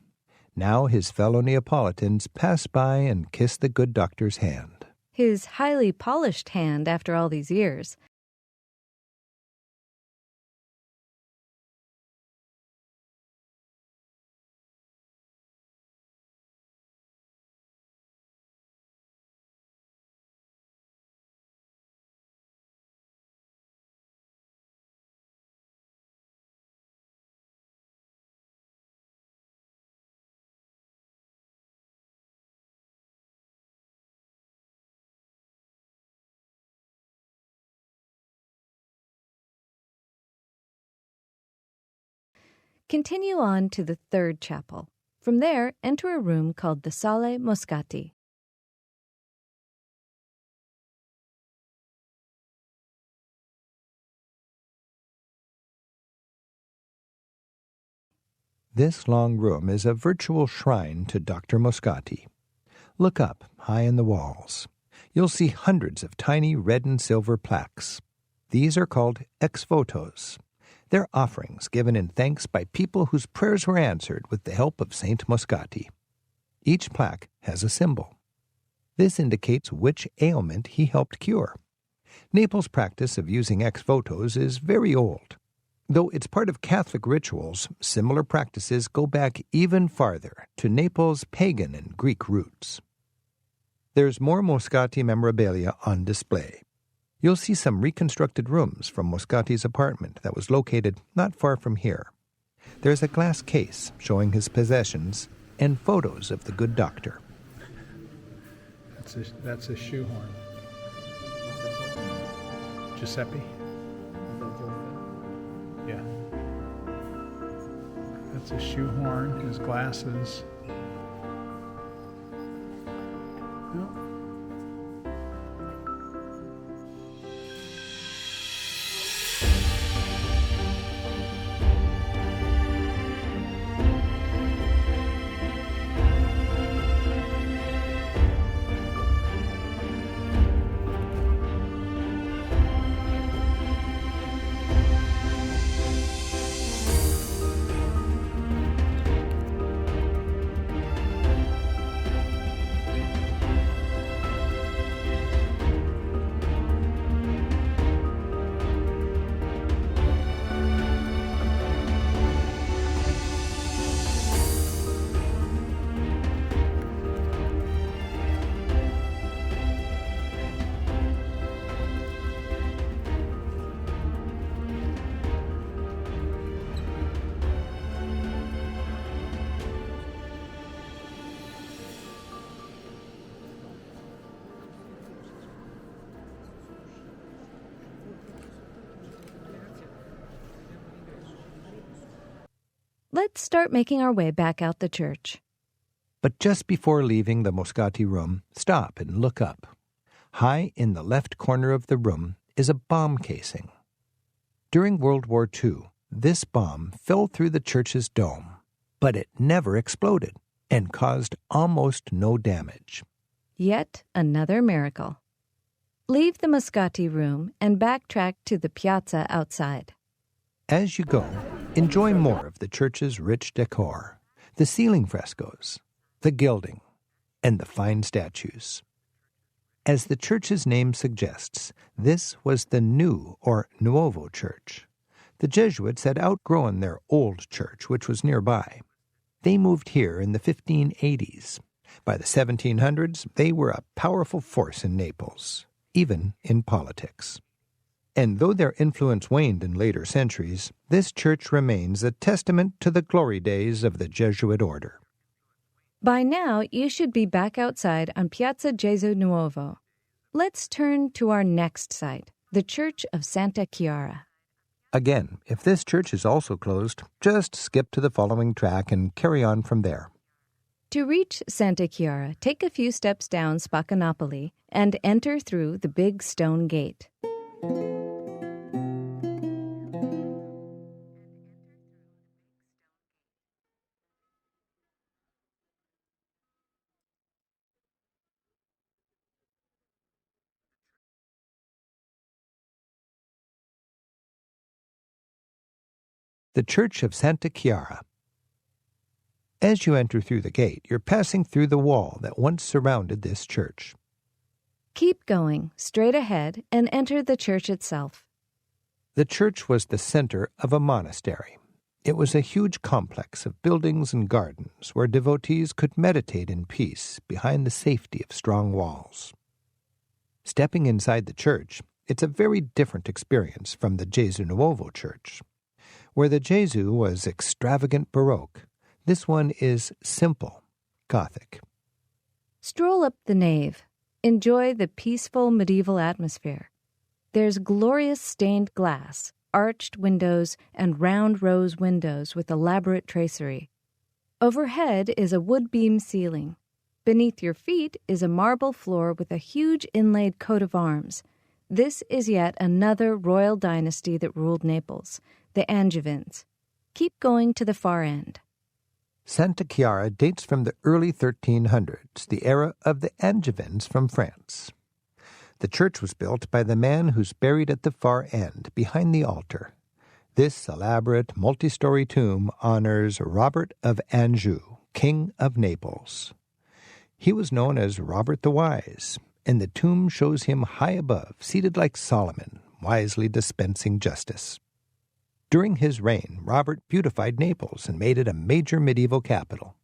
Now his fellow Neapolitans pass by and kiss the good doctor's hand. His highly polished hand after all these years. Continue on to the third chapel. From there, enter a room called the Sale Moscati. This long room is a virtual shrine to Dr. Moscati. Look up, high in the walls. You'll see hundreds of tiny red and silver plaques. These are called ex votos. They're offerings given in thanks by people whose prayers were answered with the help of Saint Moscati. Each plaque has a symbol. This indicates which ailment he helped cure. Naples' practice of using ex votos is very old. Though it's part of Catholic rituals, similar practices go back even farther to Naples' pagan and Greek roots. There's more Moscati memorabilia on display. You'll see some reconstructed rooms from Moscati's apartment that was located not far from here. There's a glass case showing his possessions and photos of the good doctor. That's a shoehorn. Giuseppe? Yeah. That's a shoehorn, his glasses. No. Let's start making our way back out the church. But just before leaving the Moscati room, stop and look up. High in the left corner of the room is a bomb casing. During World War II, this bomb fell through the church's dome, but it never exploded and caused almost no damage. Yet another miracle. Leave the Moscati room and backtrack to the piazza outside. As you go, enjoy more of the church's rich decor, the ceiling frescoes, the gilding, and the fine statues. As the church's name suggests, this was the new or Nuovo church. The Jesuits had outgrown their old church, which was nearby. They moved here in the 1580s. By the 1700s, they were a powerful force in Naples, even in politics. And though their influence waned in later centuries, this church remains a testament to the glory days of the Jesuit order. By now, you should be back outside on Piazza Nuovo. Let's turn to our next site, the Church of Santa Chiara. Again, if this church is also closed, just skip to the following track and carry on from there. To reach Santa Chiara, take a few steps down Napoli and enter through the big stone gate. The Church of Santa Chiara. As you enter through the gate, you're passing through the wall that once surrounded this church. Keep going, straight ahead, and enter the church itself. The church was the center of a monastery. It was a huge complex of buildings and gardens where devotees could meditate in peace behind the safety of strong walls. Stepping inside the church, it's a very different experience from the Nuovo church. Where the Jesu was extravagant Baroque, this one is simple, Gothic. Stroll up the nave. Enjoy the peaceful medieval atmosphere. There's glorious stained glass, arched windows, and round rose windows with elaborate tracery. Overhead is a wood beam ceiling. Beneath your feet is a marble floor with a huge inlaid coat of arms. This is yet another royal dynasty that ruled Naples, the Angevins. Keep going to the far end. Santa Chiara dates from the early 1300s, the era of the Angevins from France. The church was built by the man who's buried at the far end, behind the altar. This elaborate, multi-story tomb honors Robert of Anjou, King of Naples. He was known as Robert the Wise, and the tomb shows him high above, seated like Solomon, wisely dispensing justice. During his reign, Robert beautified Naples and made it a major medieval capital.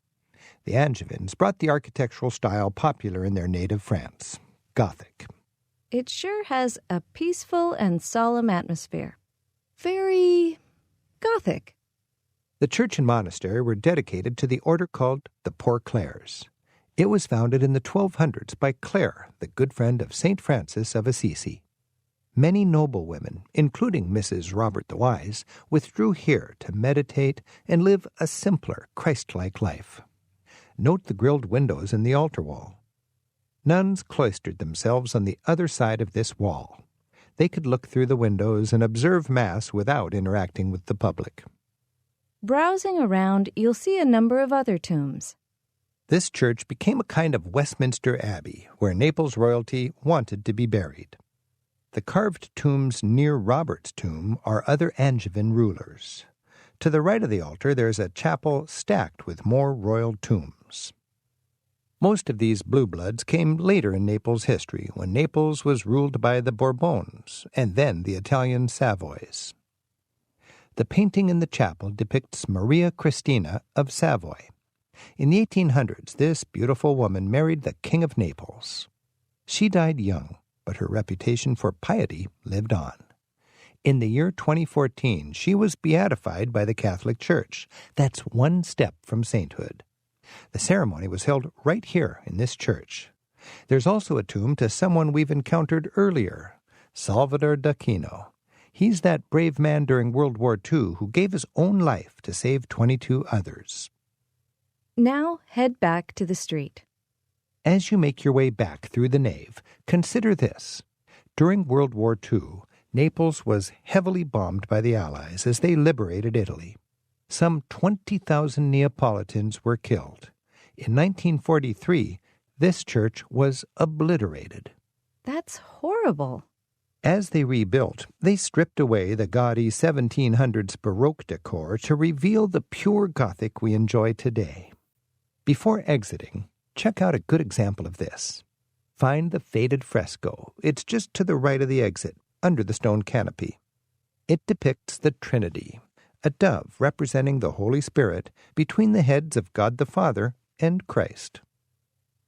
The Angevins brought the architectural style popular in their native France, Gothic. It sure has a peaceful and solemn atmosphere. Very Gothic. The church and monastery were dedicated to the order called the Poor Clares. It was founded in the 1200s by Clare, the good friend of St. Francis of Assisi. Many noble women, including Mrs. Robert the Wise, withdrew here to meditate and live a simpler, Christ-like life. Note the grilled windows in the altar wall. Nuns cloistered themselves on the other side of this wall. They could look through the windows and observe Mass without interacting with the public. Browsing around, you'll see a number of other tombs. This church became a kind of Westminster Abbey, where Naples royalty wanted to be buried. The carved tombs near Robert's tomb are other Angevin rulers. To the right of the altar, there's a chapel stacked with more royal tombs. Most of these blue bloods came later in Naples history, when Naples was ruled by the Bourbons and then the Italian Savoys. The painting in the chapel depicts Maria Cristina of Savoy. In the 1800s, this beautiful woman married the King of Naples. She died young, but her reputation for piety lived on. In the year 2014, she was beatified by the Catholic Church. That's one step from sainthood. The ceremony was held right here in this church. There's also a tomb to someone we've encountered earlier, Salvador d'Aquino. He's that brave man during World War II who gave his own life to save 22 others. Now head back to the street. As you make your way back through the nave, consider this. During World War II, Naples was heavily bombed by the Allies as they liberated Italy. Some 20,000 Neapolitans were killed. In 1943, this church was obliterated. That's horrible. As they rebuilt, they stripped away the gaudy 1700s Baroque decor to reveal the pure Gothic we enjoy today. Before exiting, check out a good example of this. Find the faded fresco. It's just to the right of the exit, under the stone canopy. It depicts the Trinity, a dove representing the Holy Spirit between the heads of God the Father and Christ.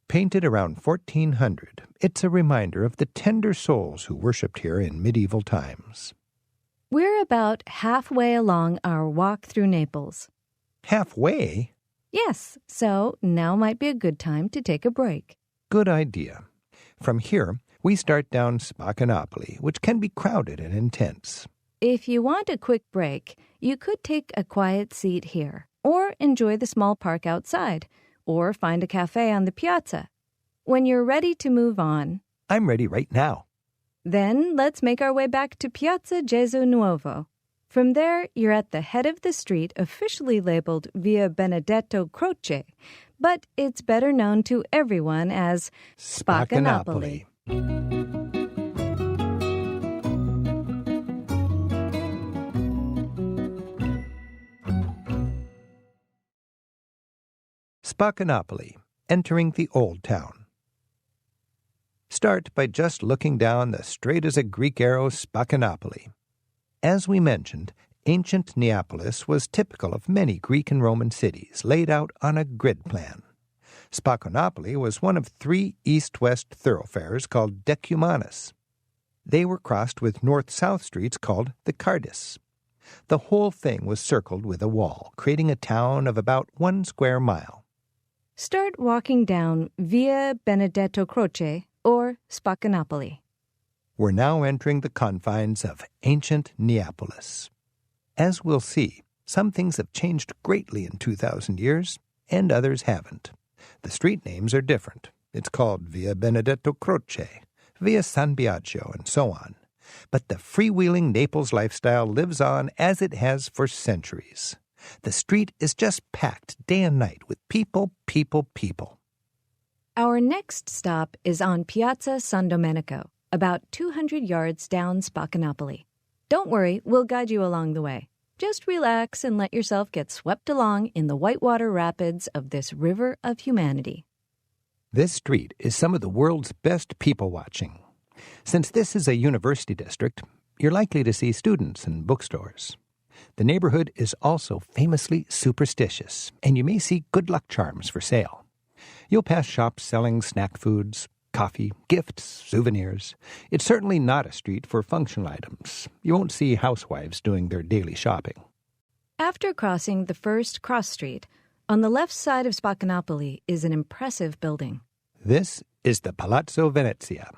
Painted around 1400, it's a reminder of the tender souls who worshipped here in medieval times. We're about halfway along our walk through Naples. Halfway? Yes, so now might be a good time to take a break. Good idea. From here, we start down Spaccanapoli, which can be crowded and intense. If you want a quick break, you could take a quiet seat here, or enjoy the small park outside, or find a cafe on the piazza. When you're ready to move on... I'm ready right now. Then let's make our way back to Piazza Nuovo. From there, you're at the head of the street officially labeled Via Benedetto Croce, but it's better known to everyone as Spaccanapoli. Spaccanapoli, entering the Old Town. Start by just looking down the straight-as-a-Greek arrow Spaccanapoli. As we mentioned, ancient Neapolis was typical of many Greek and Roman cities laid out on a grid plan. Spaccanapoli was one of 3 east-west thoroughfares called decumanus. They were crossed with north-south streets called the cardis. The whole thing was circled with a wall, creating a town of about 1 square mile. Start walking down Via Benedetto Croce, or Spaccanapoli. We're now entering the confines of ancient Neapolis. As we'll see, some things have changed greatly in 2,000 years, and others haven't. The street names are different. It's called Via Benedetto Croce, Via San Biagio, and so on. But the freewheeling Naples lifestyle lives on as it has for centuries. The street is just packed day and night with people, people, people. Our next stop is on Piazza San Domenico, about 200 yards down Spaccanapoli. Don't worry, we'll guide you along the way. Just relax and let yourself get swept along in the whitewater rapids of this river of humanity. This street is some of the world's best people watching. Since this is a university district, you're likely to see students and bookstores. The neighborhood is also famously superstitious, and you may see good luck charms for sale. You'll pass shops selling snack foods, coffee, gifts, souvenirs. It's certainly not a street for functional items. You won't see housewives doing their daily shopping. After crossing the first cross street, on the left side of Spaccanapoli is an impressive building. This is the Palazzo Venezia.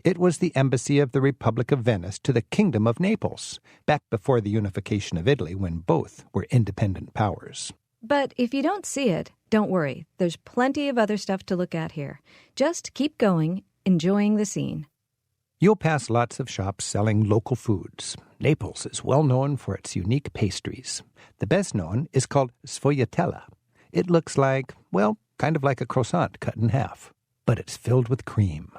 It was the embassy of the Republic of Venice to the Kingdom of Naples, back before the unification of Italy when both were independent powers. But if you don't see it, don't worry. There's plenty of other stuff to look at here. Just keep going, enjoying the scene. You'll pass lots of shops selling local foods. Naples is well known for its unique pastries. The best known is called sfogliatella. It looks like, well, kind of like a croissant cut in half, but it's filled with cream.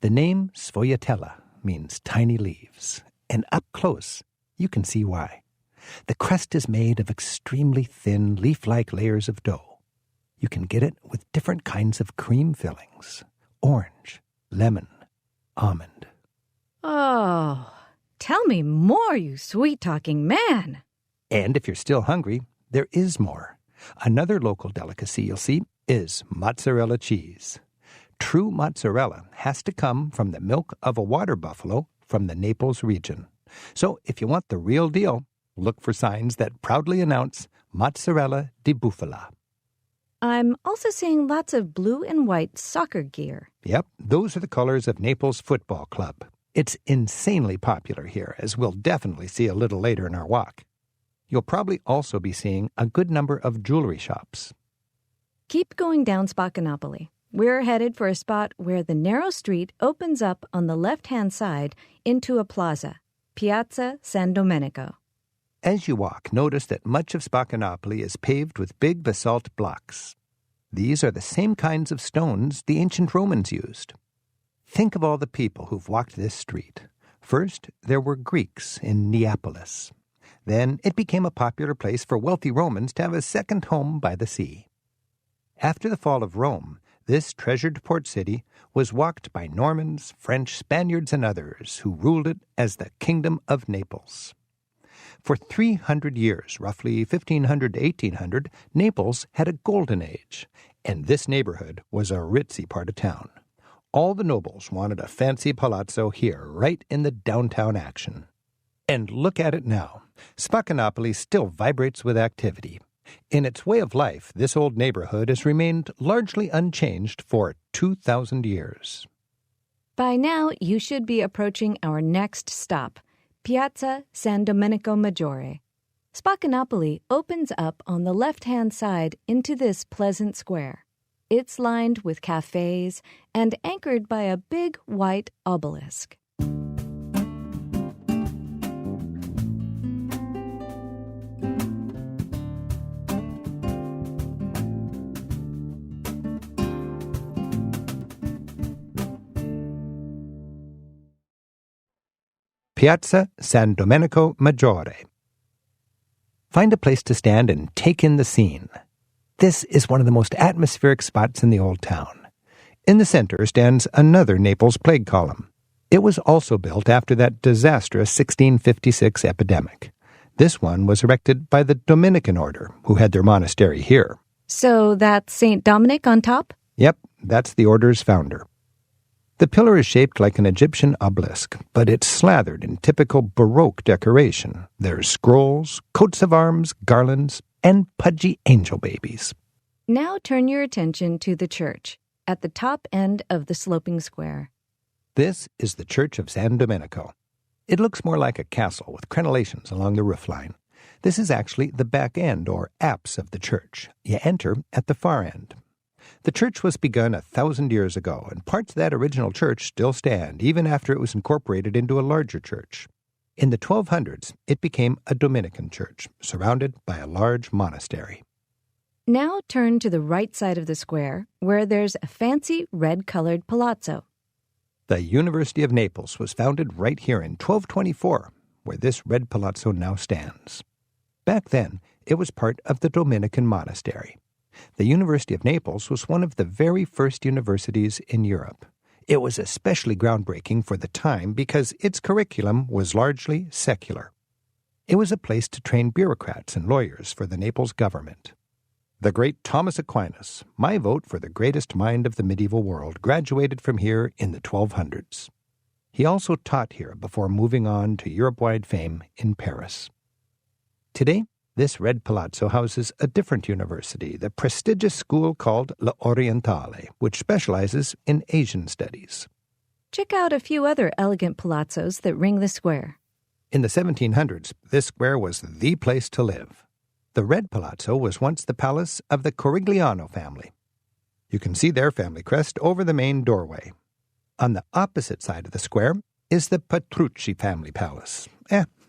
The name sfogliatella means tiny leaves, and up close, you can see why. The crust is made of extremely thin, leaf-like layers of dough. You can get it with different kinds of cream fillings: orange, lemon, almond. Oh, tell me more, you sweet-talking man. And if you're still hungry, there is more. Another local delicacy you'll see is mozzarella cheese. True mozzarella has to come from the milk of a water buffalo from the Naples region. So if you want the real deal, look for signs that proudly announce mozzarella di bufala. I'm also seeing lots of blue and white soccer gear. Yep, those are the colors of Naples Football Club. It's insanely popular here, as we'll definitely see a little later in our walk. You'll probably also be seeing a good number of jewelry shops. Keep going down Spaccanapoli. We're headed for a spot where the narrow street opens up on the left-hand side into a plaza, Piazza San Domenico. As you walk, notice that much of Spaccanapoli is paved with big basalt blocks. These are the same kinds of stones the ancient Romans used. Think of all the people who've walked this street. First, there were Greeks in Neapolis. Then it became a popular place for wealthy Romans to have a second home by the sea. After the fall of Rome, this treasured port city was walked by Normans, French, Spaniards, and others who ruled it as the Kingdom of Naples. For 300 years, roughly 1500 to 1800, Naples had a golden age, and this neighborhood was a ritzy part of town. All the nobles wanted a fancy palazzo here, right in the downtown action. And look at it now. Spaccanapoli still vibrates with activity. In its way of life, this old neighborhood has remained largely unchanged for 2,000 years. By now, you should be approaching our next stop, Piazza San Domenico Maggiore. Spaccanapoli opens up on the left-hand side into this pleasant square. It's lined with cafes and anchored by a big white obelisk. Piazza San Domenico Maggiore. Find a place to stand and take in the scene. This is one of the most atmospheric spots in the old town. In the center stands another Naples plague column. It was also built after that disastrous 1656 epidemic. This one was erected by the Dominican order, who had their monastery here. So that's St. Dominic on top? Yep, that's the order's founder. The pillar is shaped like an Egyptian obelisk, but it's slathered in typical Baroque decoration. There's scrolls, coats of arms, garlands, and pudgy angel babies. Now turn your attention to the church, at the top end of the sloping square. This is the Church of San Domenico. It looks more like a castle with crenellations along the roofline. This is actually the back end, or apse, of the church. You enter at the far end. The church was begun 1,000 years ago, and parts of that original church still stand, even after it was incorporated into a larger church. In the 1200s, it became a Dominican church, surrounded by a large monastery. Now turn to the right side of the square, where there's a fancy red-colored palazzo. The University of Naples was founded right here in 1224, where this red palazzo now stands. Back then, it was part of the Dominican monastery. The University of Naples was one of the very first universities in Europe. It was especially groundbreaking for the time because its curriculum was largely secular. It was a place to train bureaucrats and lawyers for the Naples government. The great Thomas Aquinas, my vote for the greatest mind of the medieval world, graduated from here in the 1200s. He also taught here before moving on to Europe-wide fame in Paris. Today, this red palazzo houses a different university, the prestigious school called La Orientale, which specializes in Asian studies. Check out a few other elegant palazzos that ring the square. In the 1700s, this square was the place to live. The red palazzo was once the palace of the Corigliano family. You can see their family crest over the main doorway. On the opposite side of the square is the Petrucci family palace.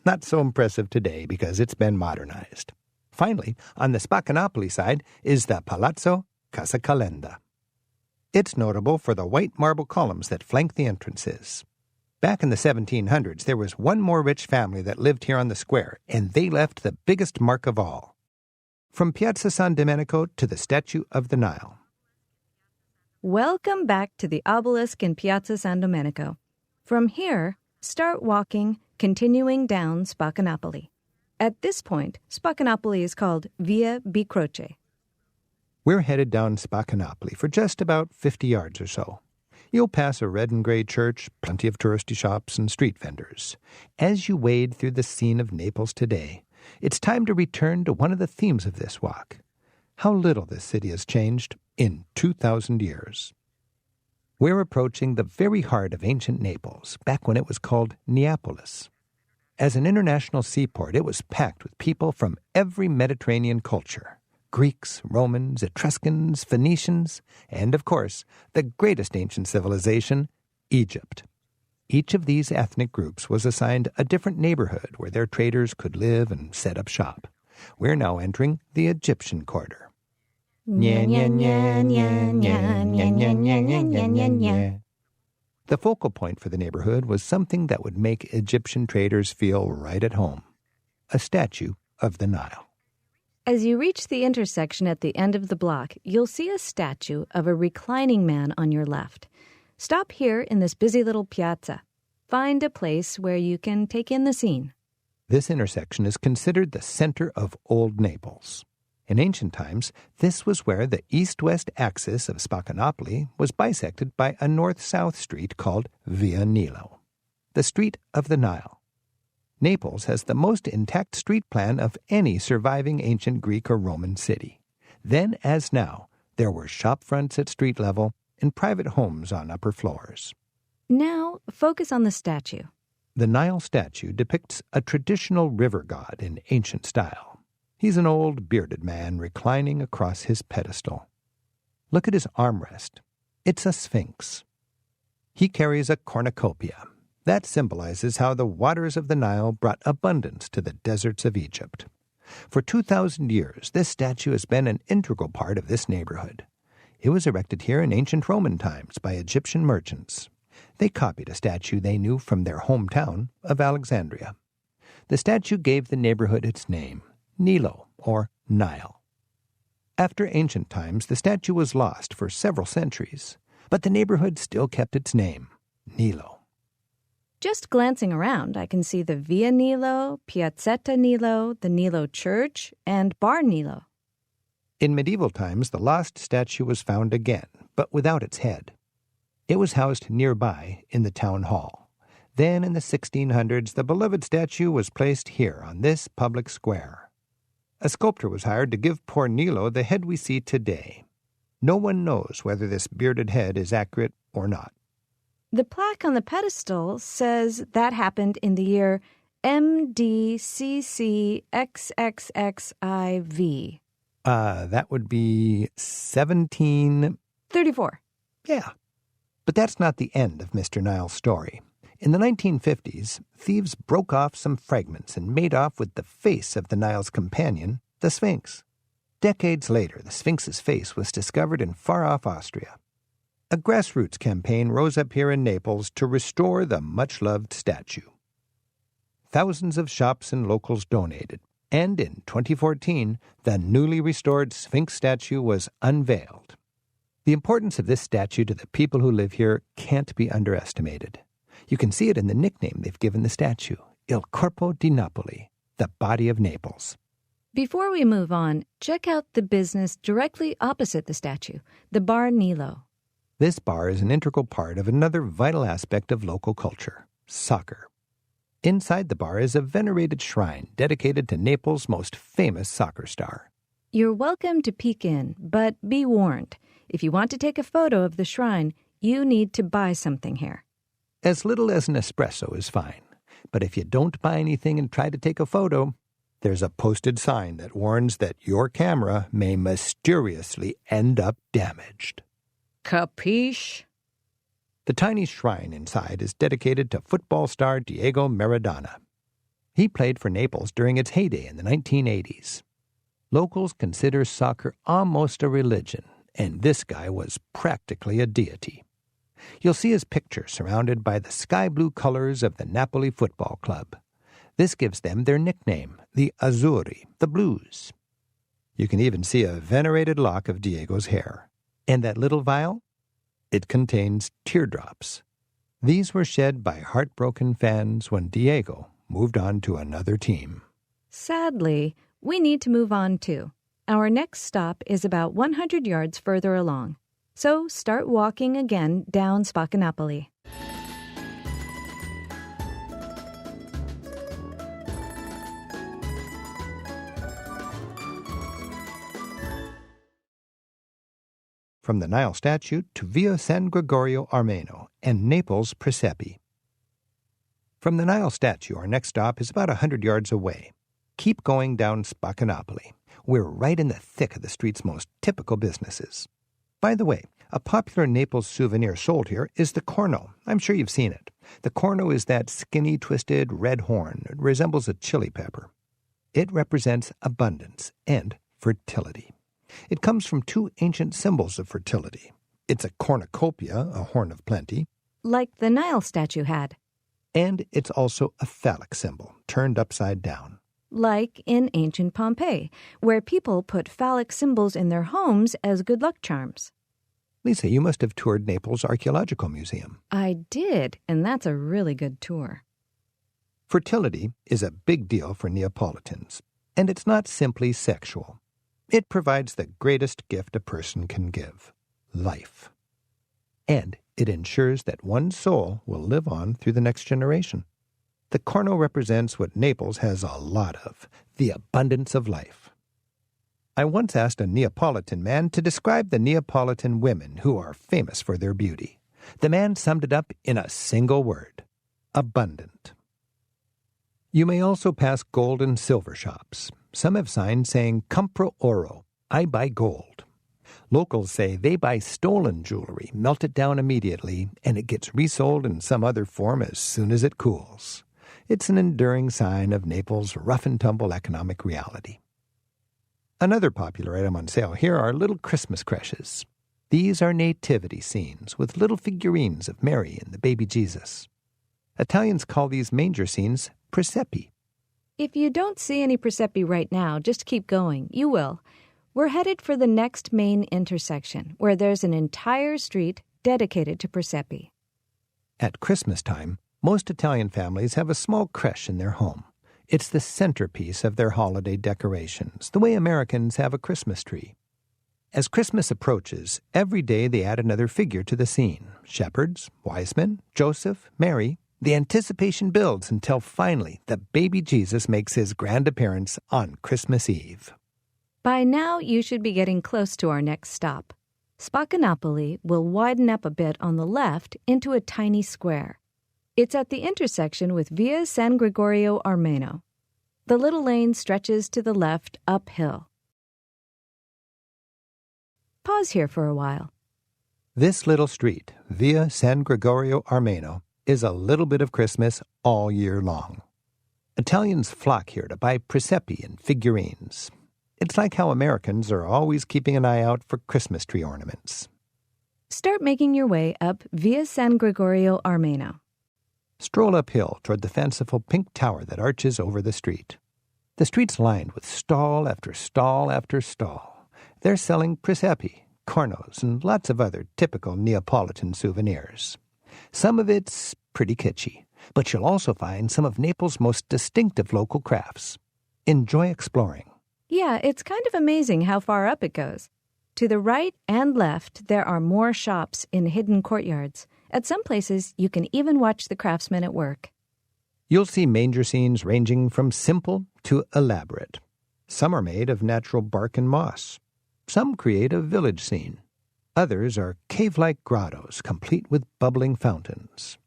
Not so impressive today because it's been modernized. Finally, on the Spaccanapoli side is the Palazzo Casacalenda. It's notable for the white marble columns that flank the entrances. Back in the 1700s, there was one more rich family that lived here on the square, and they left the biggest mark of all. From Piazza San Domenico to the Statue of the Nile. Welcome back to the obelisk in Piazza San Domenico. From here, start walking, continuing down Spaccanapoli. At this point, Spaccanapoli is called Via Bicroce. We're headed down Spaccanapoli for just about 50 yards or so. You'll pass a red and gray church, plenty of touristy shops, and street vendors. As you wade through the scene of Naples today, it's time to return to one of the themes of this walk: how little this city has changed in 2,000 years. We're approaching the very heart of ancient Naples, back when it was called Neapolis. As an international seaport, it was packed with people from every Mediterranean culture: Greeks, Romans, Etruscans, Phoenicians, and, of course, the greatest ancient civilization, Egypt. Each of these ethnic groups was assigned a different neighborhood where their traders could live and set up shop. We're now entering the Egyptian quarter. The focal point for the neighborhood was something that would make Egyptian traders feel right at home: a statue of the Nile. As you reach the intersection at the end of the block, you'll see a statue of a reclining man on your left. Stop here in this busy little piazza. Find a place where you can take in the scene. This intersection is considered the center of Old Naples. In ancient times, this was where the east-west axis of Napoli was bisected by a north-south street called Via Nilo, the Street of the Nile. Naples has the most intact street plan of any surviving ancient Greek or Roman city. Then, as now, there were shop fronts at street level and private homes on upper floors. Now, focus on the statue. The Nile statue depicts a traditional river god in ancient style. He's an old, bearded man reclining across his pedestal. Look at his armrest. It's a sphinx. He carries a cornucopia. That symbolizes how the waters of the Nile brought abundance to the deserts of Egypt. For 2,000 years, this statue has been an integral part of this neighborhood. It was erected here in ancient Roman times by Egyptian merchants. They copied a statue they knew from their hometown of Alexandria. The statue gave the neighborhood its name, Nilo, or Nile. After ancient times, the statue was lost for several centuries, but the neighborhood still kept its name, Nilo. Just glancing around, I can see the Via Nilo, Piazzetta Nilo, the Nilo Church, and Bar Nilo. In medieval times, the lost statue was found again, but without its head. It was housed nearby in the town hall. Then, in the 1600s, the beloved statue was placed here on this public square. A sculptor was hired to give poor Nilo the head we see today. No one knows whether this bearded head is accurate or not. The plaque on the pedestal says that happened in the year MDCCXXXIV. That would be 34. Yeah. But that's not the end of Mr. Nile's story. In the 1950s, thieves broke off some fragments and made off with the face of the Nile's companion, the Sphinx. Decades later, the Sphinx's face was discovered in far-off Austria. A grassroots campaign rose up here in Naples to restore the much-loved statue. Thousands of shops and locals donated, and in 2014, the newly restored Sphinx statue was unveiled. The importance of this statue to the people who live here can't be underestimated. You can see it in the nickname they've given the statue, Il Corpo di Napoli, the body of Naples. Before we move on, check out the business directly opposite the statue, the Bar Nilo. This bar is an integral part of another vital aspect of local culture, soccer. Inside the bar is a venerated shrine dedicated to Naples' most famous soccer star. You're welcome to peek in, but be warned. If you want to take a photo of the shrine, you need to buy something here. As little as an espresso is fine. But if you don't buy anything and try to take a photo, there's a posted sign that warns that your camera may mysteriously end up damaged. Capiche? The tiny shrine inside is dedicated to football star Diego Maradona. He played for Naples during its heyday in the 1980s. Locals consider soccer almost a religion, and this guy was practically a deity. You'll see his picture surrounded by the sky-blue colors of the Napoli Football Club. This gives them their nickname, the Azzurri, the Blues. You can even see a venerated lock of Diego's hair. And that little vial? It contains teardrops. These were shed by heartbroken fans when Diego moved on to another team. Sadly, we need to move on too. Our next stop is about 100 yards further along. So start walking again down Napoli. from the Nile statue to Via San Gregorio Armeno and Naples Presepi. From the Nile statue, our next stop is about 100 yards away. Keep going down Spaccanapoli. We're right in the thick of the street's most typical businesses. By the way, a popular Naples souvenir sold here is the corno. I'm sure you've seen it. The corno is that skinny, twisted red horn. It resembles a chili pepper. It represents abundance and fertility. It comes from two ancient symbols of fertility. It's a cornucopia, a horn of plenty. Like the Nile statue had. And it's also a phallic symbol, turned upside down. Like in ancient Pompeii, where people put phallic symbols in their homes as good luck charms. Lisa, you must have toured Naples Archaeological Museum. I did, and that's a really good tour. Fertility is a big deal for Neapolitans, and it's not simply sexual. It provides the greatest gift a person can give, life. And it ensures that one soul will live on through the next generation. The corno represents what Naples has a lot of, the abundance of life. I once asked a Neapolitan man to describe the Neapolitan women who are famous for their beauty. The man summed it up in a single word: abundant. You may also pass gold and silver shops. Some have signs saying, "Compro oro," I buy gold. Locals say they buy stolen jewelry, melt it down immediately, and it gets resold in some other form as soon as it cools. It's an enduring sign of Naples' rough-and-tumble economic reality. Another popular item on sale here are little Christmas creches. These are nativity scenes with little figurines of Mary and the baby Jesus. Italians call these manger scenes presepi. If you don't see any presepi right now, just keep going. You will. We're headed for the next main intersection, where there's an entire street dedicated to presepi. At Christmas time, most Italian families have a small creche in their home. It's the centerpiece of their holiday decorations, the way Americans have a Christmas tree. As Christmas approaches, every day they add another figure to the scene. Shepherds, wise men, Joseph, Mary. The anticipation builds until finally the baby Jesus makes his grand appearance on Christmas Eve. By now, you should be getting close to our next stop. Spaccanapoli will widen up a bit on the left into a tiny square. It's at the intersection with Via San Gregorio Armeno. The little lane stretches to the left uphill. Pause here for a while. This little street, Via San Gregorio Armeno, is a little bit of Christmas all year long. Italians flock here to buy presepi and figurines. It's like how Americans are always keeping an eye out for Christmas tree ornaments. Start making your way up Via San Gregorio Armeno. Stroll uphill toward the fanciful pink tower that arches over the street. The street's lined with stall after stall after stall. They're selling presepi, cornos, and lots of other typical Neapolitan souvenirs. Some of it's pretty kitschy, but you'll also find some of Naples' most distinctive local crafts. Enjoy exploring. Yeah, it's kind of amazing how far up it goes. To the right and left, there are more shops in hidden courtyards. At some places, you can even watch the craftsmen at work. You'll see manger scenes ranging from simple to elaborate. Some are made of natural bark and moss. Some create a village scene. Others are cave-like grottos, complete with bubbling fountains.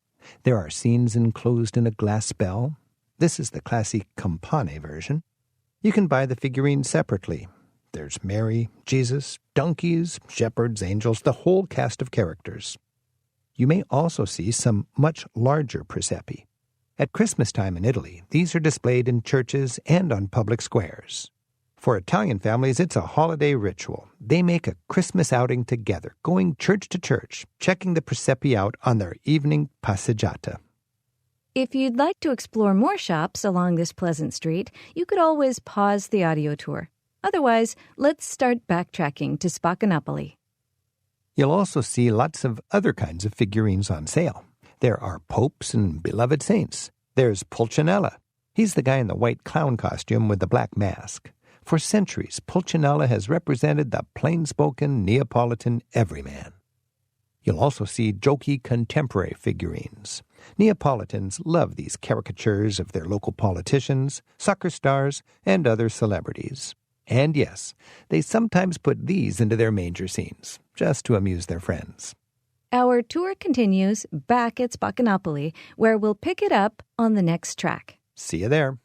There are scenes enclosed in a glass bell. This is the classic campane version. You can buy the figurines separately. There's Mary, Jesus, donkeys, shepherds, angels, the whole cast of characters. You may also see some much larger presepi. At Christmas time in Italy, these are displayed in churches and on public squares. For Italian families, it's a holiday ritual. They make a Christmas outing together, going church to church, checking the presepi out on their evening passeggiata. If you'd like to explore more shops along this pleasant street, you could always pause the audio tour. Otherwise, let's start backtracking to Spaccanapoli. You'll also see lots of other kinds of figurines on sale. There are popes and beloved saints. There's Pulcinella. He's the guy in the white clown costume with the black mask. For centuries, Pulcinella has represented the plain-spoken Neapolitan everyman. You'll also see jokey contemporary figurines. Neapolitans love these caricatures of their local politicians, soccer stars, and other celebrities. And yes, they sometimes put these into their manger scenes, just to amuse their friends. Our tour continues back at Spaccanapoli, where we'll pick it up on the next track. See you there.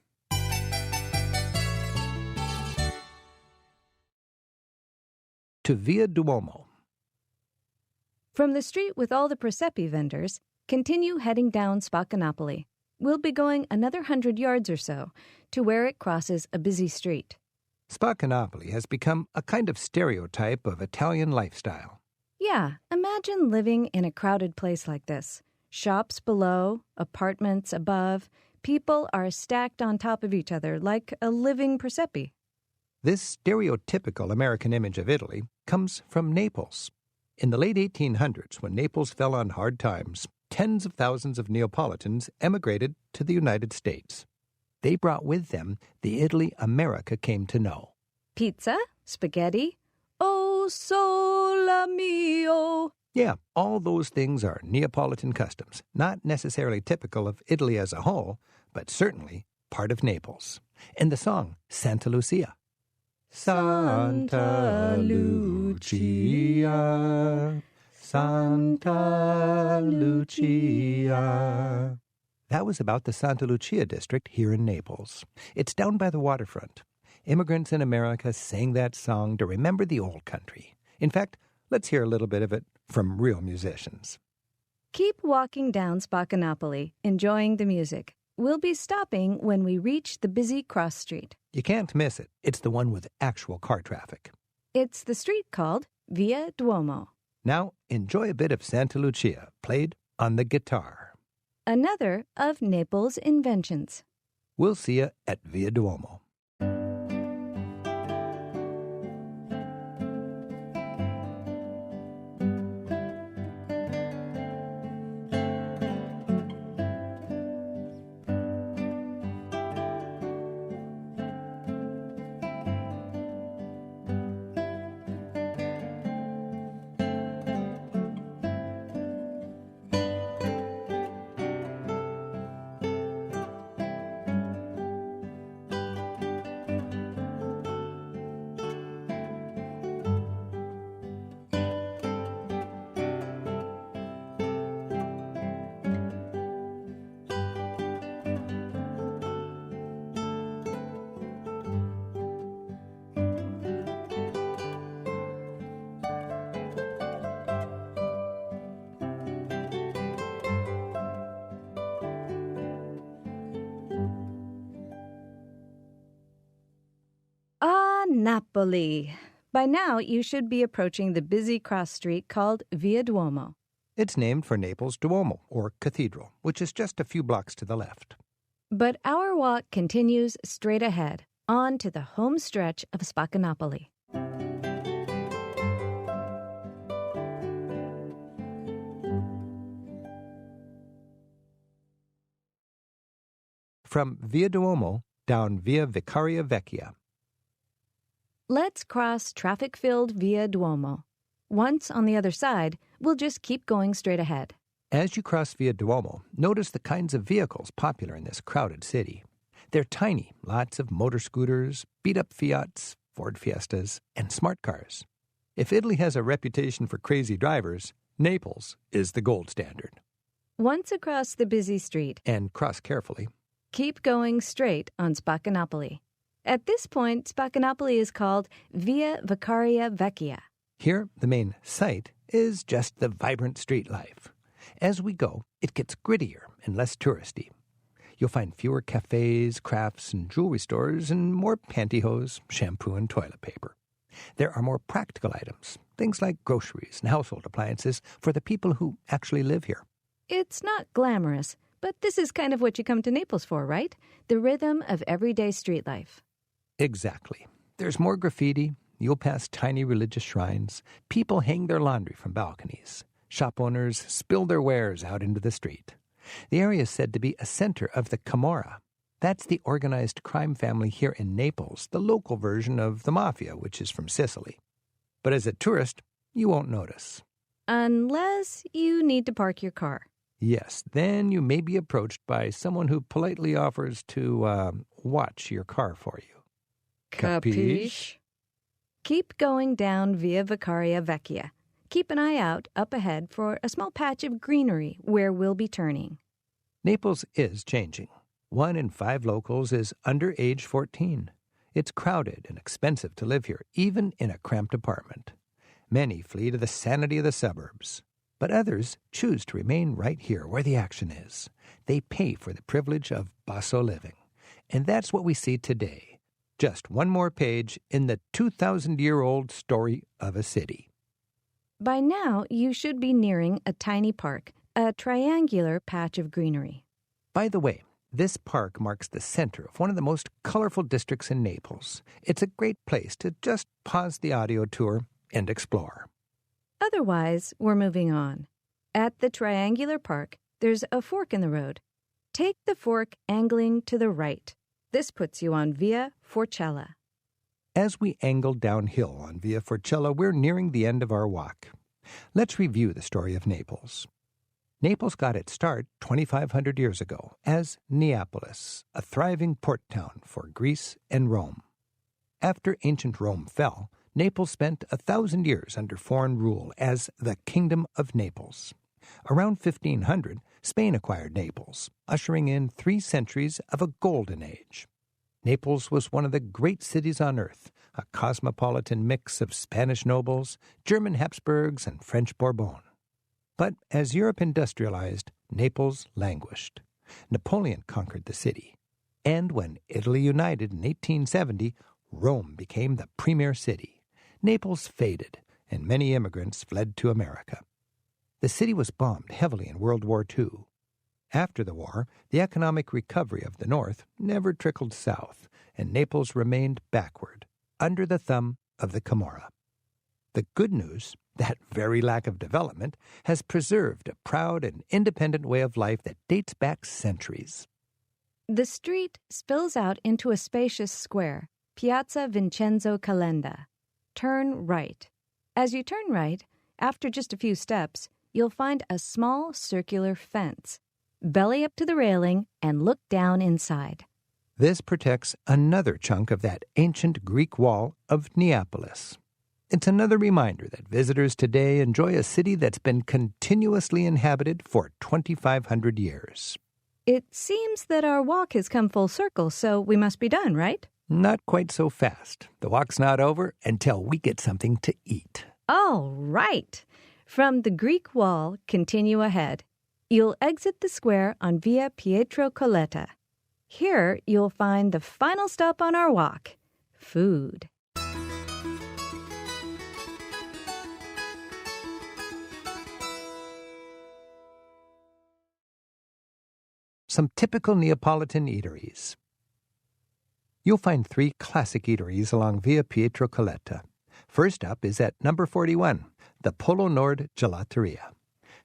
To Via Duomo. From the street with all the Presepe vendors, continue heading down Spaccanapoli. We'll be going another 100 yards or so to where it crosses a busy street. Spaccanapoli has become a kind of stereotype of Italian lifestyle. Yeah, imagine living in a crowded place like this. Shops below, apartments above. People are stacked on top of each other like a living Presepe. This stereotypical American image of Italy comes from Naples. In the late 1800s, when Naples fell on hard times, tens of thousands of Neapolitans emigrated to the United States. They brought with them the Italy America came to know. Pizza, spaghetti, oh, sole mio. Yeah, all those things are Neapolitan customs, not necessarily typical of Italy as a whole, but certainly part of Naples. And the song, Santa Lucia. Santa Lucia, Santa Lucia. That was about the Santa Lucia district here in Naples. It's down by the waterfront. Immigrants in America sang that song to remember the old country. In fact, let's hear a little bit of it from real musicians. Keep walking down Spaccanapoli, enjoying the music. We'll be stopping when we reach the busy cross street. You can't miss it. It's the one with actual car traffic. It's the street called Via Duomo. Now, enjoy a bit of Santa Lucia, played on the guitar. Another of Naples' inventions. We'll see you at Via Duomo. Napoli. By now, you should be approaching the busy cross street called Via Duomo. It's named for Naples' Duomo, or cathedral, which is just a few blocks to the left. But our walk continues straight ahead, on to the home stretch of Spaccanapoli. From Via Duomo down Via Vicaria Vecchia. Let's cross traffic-filled Via Duomo. Once on the other side, we'll just keep going straight ahead. As you cross Via Duomo, notice the kinds of vehicles popular in this crowded city. They're tiny, lots of motor scooters, beat-up Fiats, Ford Fiestas, and smart cars. If Italy has a reputation for crazy drivers, Naples is the gold standard. Once across the busy street, And cross carefully. keep going straight on Spaccanapoli. At this point, Spaccanapoli is called Via Vicaria Vecchia. Here, the main sight is just the vibrant street life. As we go, it gets grittier and less touristy. You'll find fewer cafes, crafts, and jewelry stores, and more pantyhose, shampoo, and toilet paper. There are more practical items, things like groceries and household appliances for the people who actually live here. It's not glamorous, but this is kind of what you come to Naples for, right? The rhythm of everyday street life. Exactly. There's more graffiti. You'll pass tiny religious shrines. People hang their laundry from balconies. Shop owners spill their wares out into the street. The area is said to be a center of the Camorra. That's the organized crime family here in Naples, the local version of the mafia, which is from Sicily. But as a tourist, you won't notice. Unless you need to park your car. Yes, then you may be approached by someone who politely offers to watch your car for you. Capiche? Keep going down Via Vicaria Vecchia. Keep an eye out up ahead for a small patch of greenery where we'll be turning. Naples is changing. 1 in 5 locals is under age 14. It's crowded and expensive to live here, even in a cramped apartment. Many flee to the sanity of the suburbs, but others choose to remain right here where the action is. They pay for the privilege of basso living. And that's what we see today. Just one more page in the 2,000-year-old story of a city. By now, you should be nearing a tiny park, a triangular patch of greenery. By the way, this park marks the center of one of the most colorful districts in Naples. It's a great place to just pause the audio tour and explore. Otherwise, we're moving on. At the triangular park, there's a fork in the road. Take the fork angling to the right. This puts you on Via Forcella. As we angle downhill on Via Forcella, we're nearing the end of our walk. Let's review the story of Naples. Naples got its start 2,500 years ago as Neapolis, a thriving port town for Greece and Rome. After ancient Rome fell, Naples spent 1,000 years under foreign rule as the Kingdom of Naples. Around 1500, Spain acquired Naples, ushering in 3 centuries of a golden age. Naples was one of the great cities on earth, a cosmopolitan mix of Spanish nobles, German Habsburgs, and French Bourbon. But as Europe industrialized, Naples languished. Napoleon conquered the city. And when Italy united in 1870, Rome became the premier city. Naples faded, and many immigrants fled to America. The city was bombed heavily in World War II. After the war, the economic recovery of the North never trickled south, and Naples remained backward, under the thumb of the Camorra. The good news, that very lack of development, has preserved a proud and independent way of life that dates back centuries. The street spills out into a spacious square, Piazza Vincenzo Calenda. Turn right. As you turn right, after just a few steps, you'll find a small circular fence. Belly up to the railing and look down inside. This protects another chunk of that ancient Greek wall of Neapolis. It's another reminder that visitors today enjoy a city that's been continuously inhabited for 2,500 years. It seems that our walk has come full circle, so we must be done, right? Not quite so fast. The walk's not over until we get something to eat. All right. From the Greek wall, continue ahead. You'll exit the square on Via Pietro Colletta. Here, you'll find the final stop on our walk, food. Some typical Neapolitan eateries. You'll find 3 classic eateries along Via Pietro Colletta. First up is at number 41, the Polo Nord Gelateria.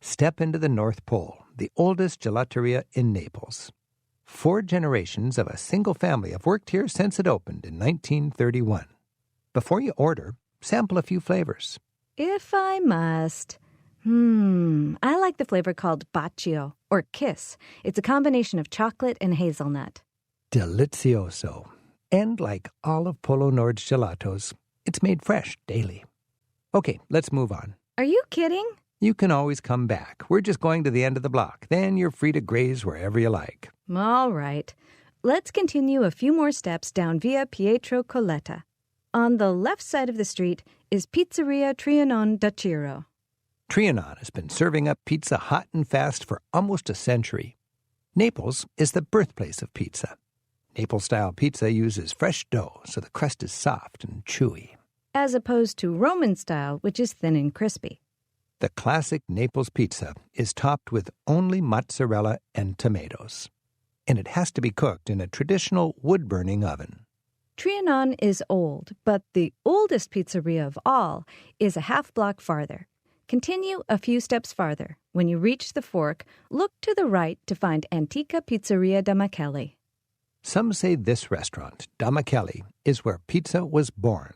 Step into the North Pole, the oldest gelateria in Naples. 4 generations of a single family have worked here since it opened in 1931. Before you order, sample a few flavors. If I must. I like the flavor called Bacio, or Kiss. It's a combination of chocolate and hazelnut. Delizioso. And like all of Polo Nord's gelatos, it's made fresh daily. Okay, let's move on. Are you kidding? You can always come back. We're just going to the end of the block. Then you're free to graze wherever you like. All right. Let's continue a few more steps down Via Pietro Colletta. On the left side of the street is Pizzeria Trianon da Ciro. Trianon has been serving up pizza hot and fast for almost a century. Naples is the birthplace of pizza. Naples-style pizza uses fresh dough, so the crust is soft and chewy. As opposed to Roman style, which is thin and crispy. The classic Naples pizza is topped with only mozzarella and tomatoes. And it has to be cooked in a traditional wood-burning oven. Trianon is old, but the oldest pizzeria of all is a half block farther. Continue a few steps farther. When you reach the fork, look to the right to find Antica Pizzeria da Michele. Some say this restaurant, Da Michele, is where pizza was born.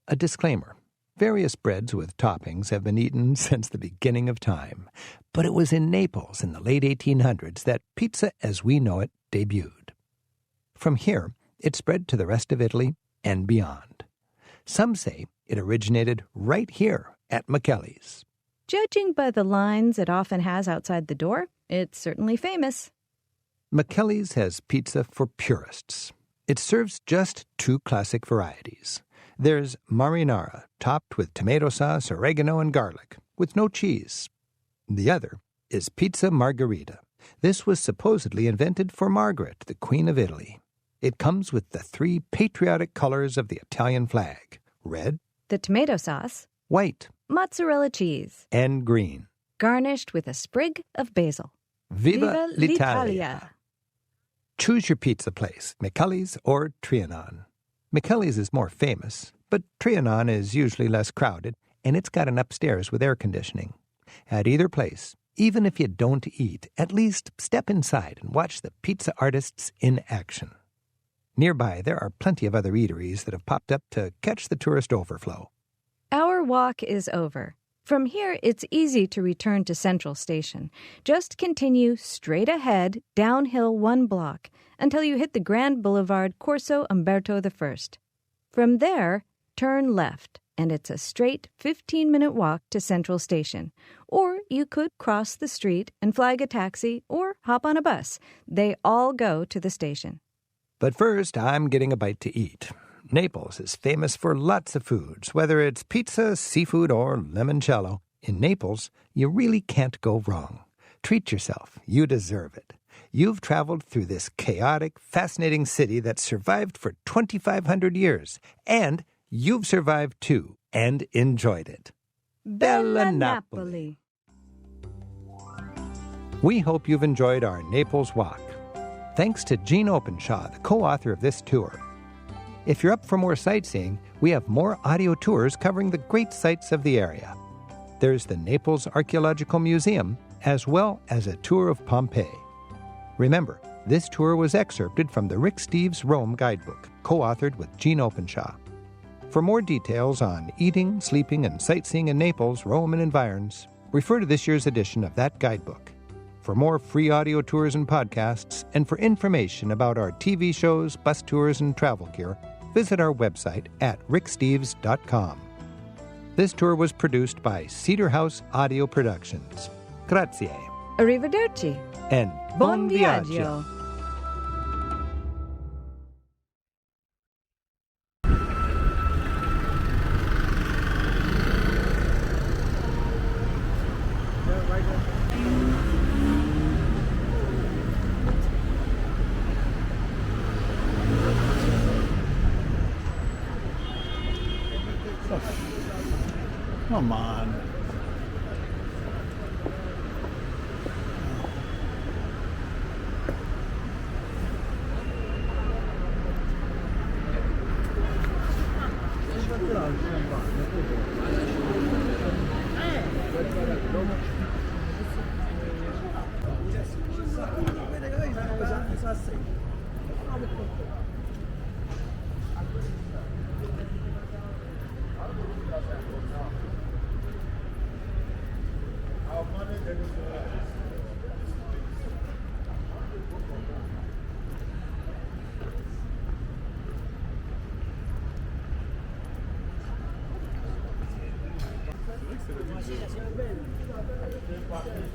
A disclaimer. Various breads with toppings have been eaten since the beginning of time, but it was in Naples in the late 1800s that pizza as we know it debuted. From here, it spread to the rest of Italy and beyond. Some say it originated right here at McKelly's. Judging by the lines it often has outside the door, it's certainly famous. McKelly's has pizza for purists. It serves just two classic varieties. There's marinara, topped with tomato sauce, oregano, and garlic, with no cheese. The other is pizza margherita. This was supposedly invented for Margaret, the Queen of Italy. It comes with the three patriotic colors of the Italian flag: red, The tomato sauce, white, mozzarella cheese, and green. garnished with a sprig of basil. Viva l'Italia! Choose your pizza place, McKelly's or Trianon. McKelly's is more famous, but Trianon is usually less crowded, and it's got an upstairs with air conditioning. At either place, even if you don't eat, at least step inside and watch the pizza artists in action. Nearby, there are plenty of other eateries that have popped up to catch the tourist overflow. Our walk is over. From here, it's easy to return to Central Station. Just continue straight ahead, downhill 1 block, until you hit the Grand Boulevard Corso Umberto I. From there, turn left, and it's a straight 15-minute walk to Central Station. Or you could cross the street and flag a taxi or hop on a bus. They all go to the station. But first, I'm getting a bite to eat. Naples is famous for lots of foods, whether it's pizza, seafood, or limoncello. In Naples, you really can't go wrong. Treat yourself. You deserve it. You've traveled through this chaotic, fascinating city that survived for 2,500 years, and you've survived too, and enjoyed it. Bella Napoli! We hope you've enjoyed our Naples walk. Thanks to Jean Openshaw, the co-author of this tour. If you're up for more sightseeing, we have more audio tours covering the great sights of the area. There's the Naples Archaeological Museum, as well as a tour of Pompeii. Remember, this tour was excerpted from the Rick Steves Rome Guidebook, co-authored with Jean Openshaw. For more details on eating, sleeping, and sightseeing in Naples, Rome, and environs, refer to this year's edition of that guidebook. For more free audio tours and podcasts, and for information about our TV shows, bus tours, and travel gear, visit our website at ricksteves.com. This tour was produced by Cedar House Audio Productions. Grazie. Arrivederci. And Buon viaggio. Come on.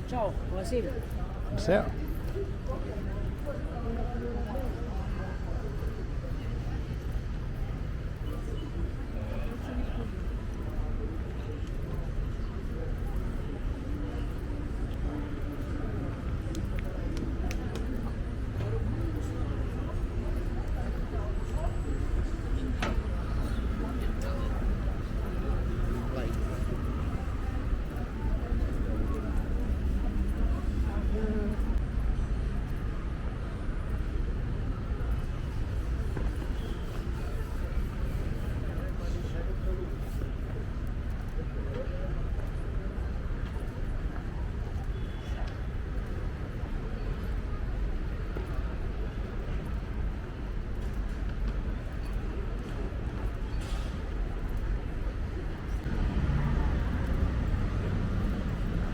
Ciao, buonasera. So,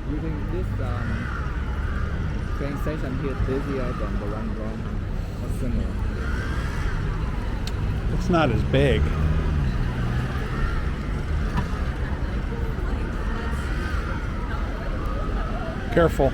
You think this train station here busier than the one Rome or similar? It's not as big. Careful.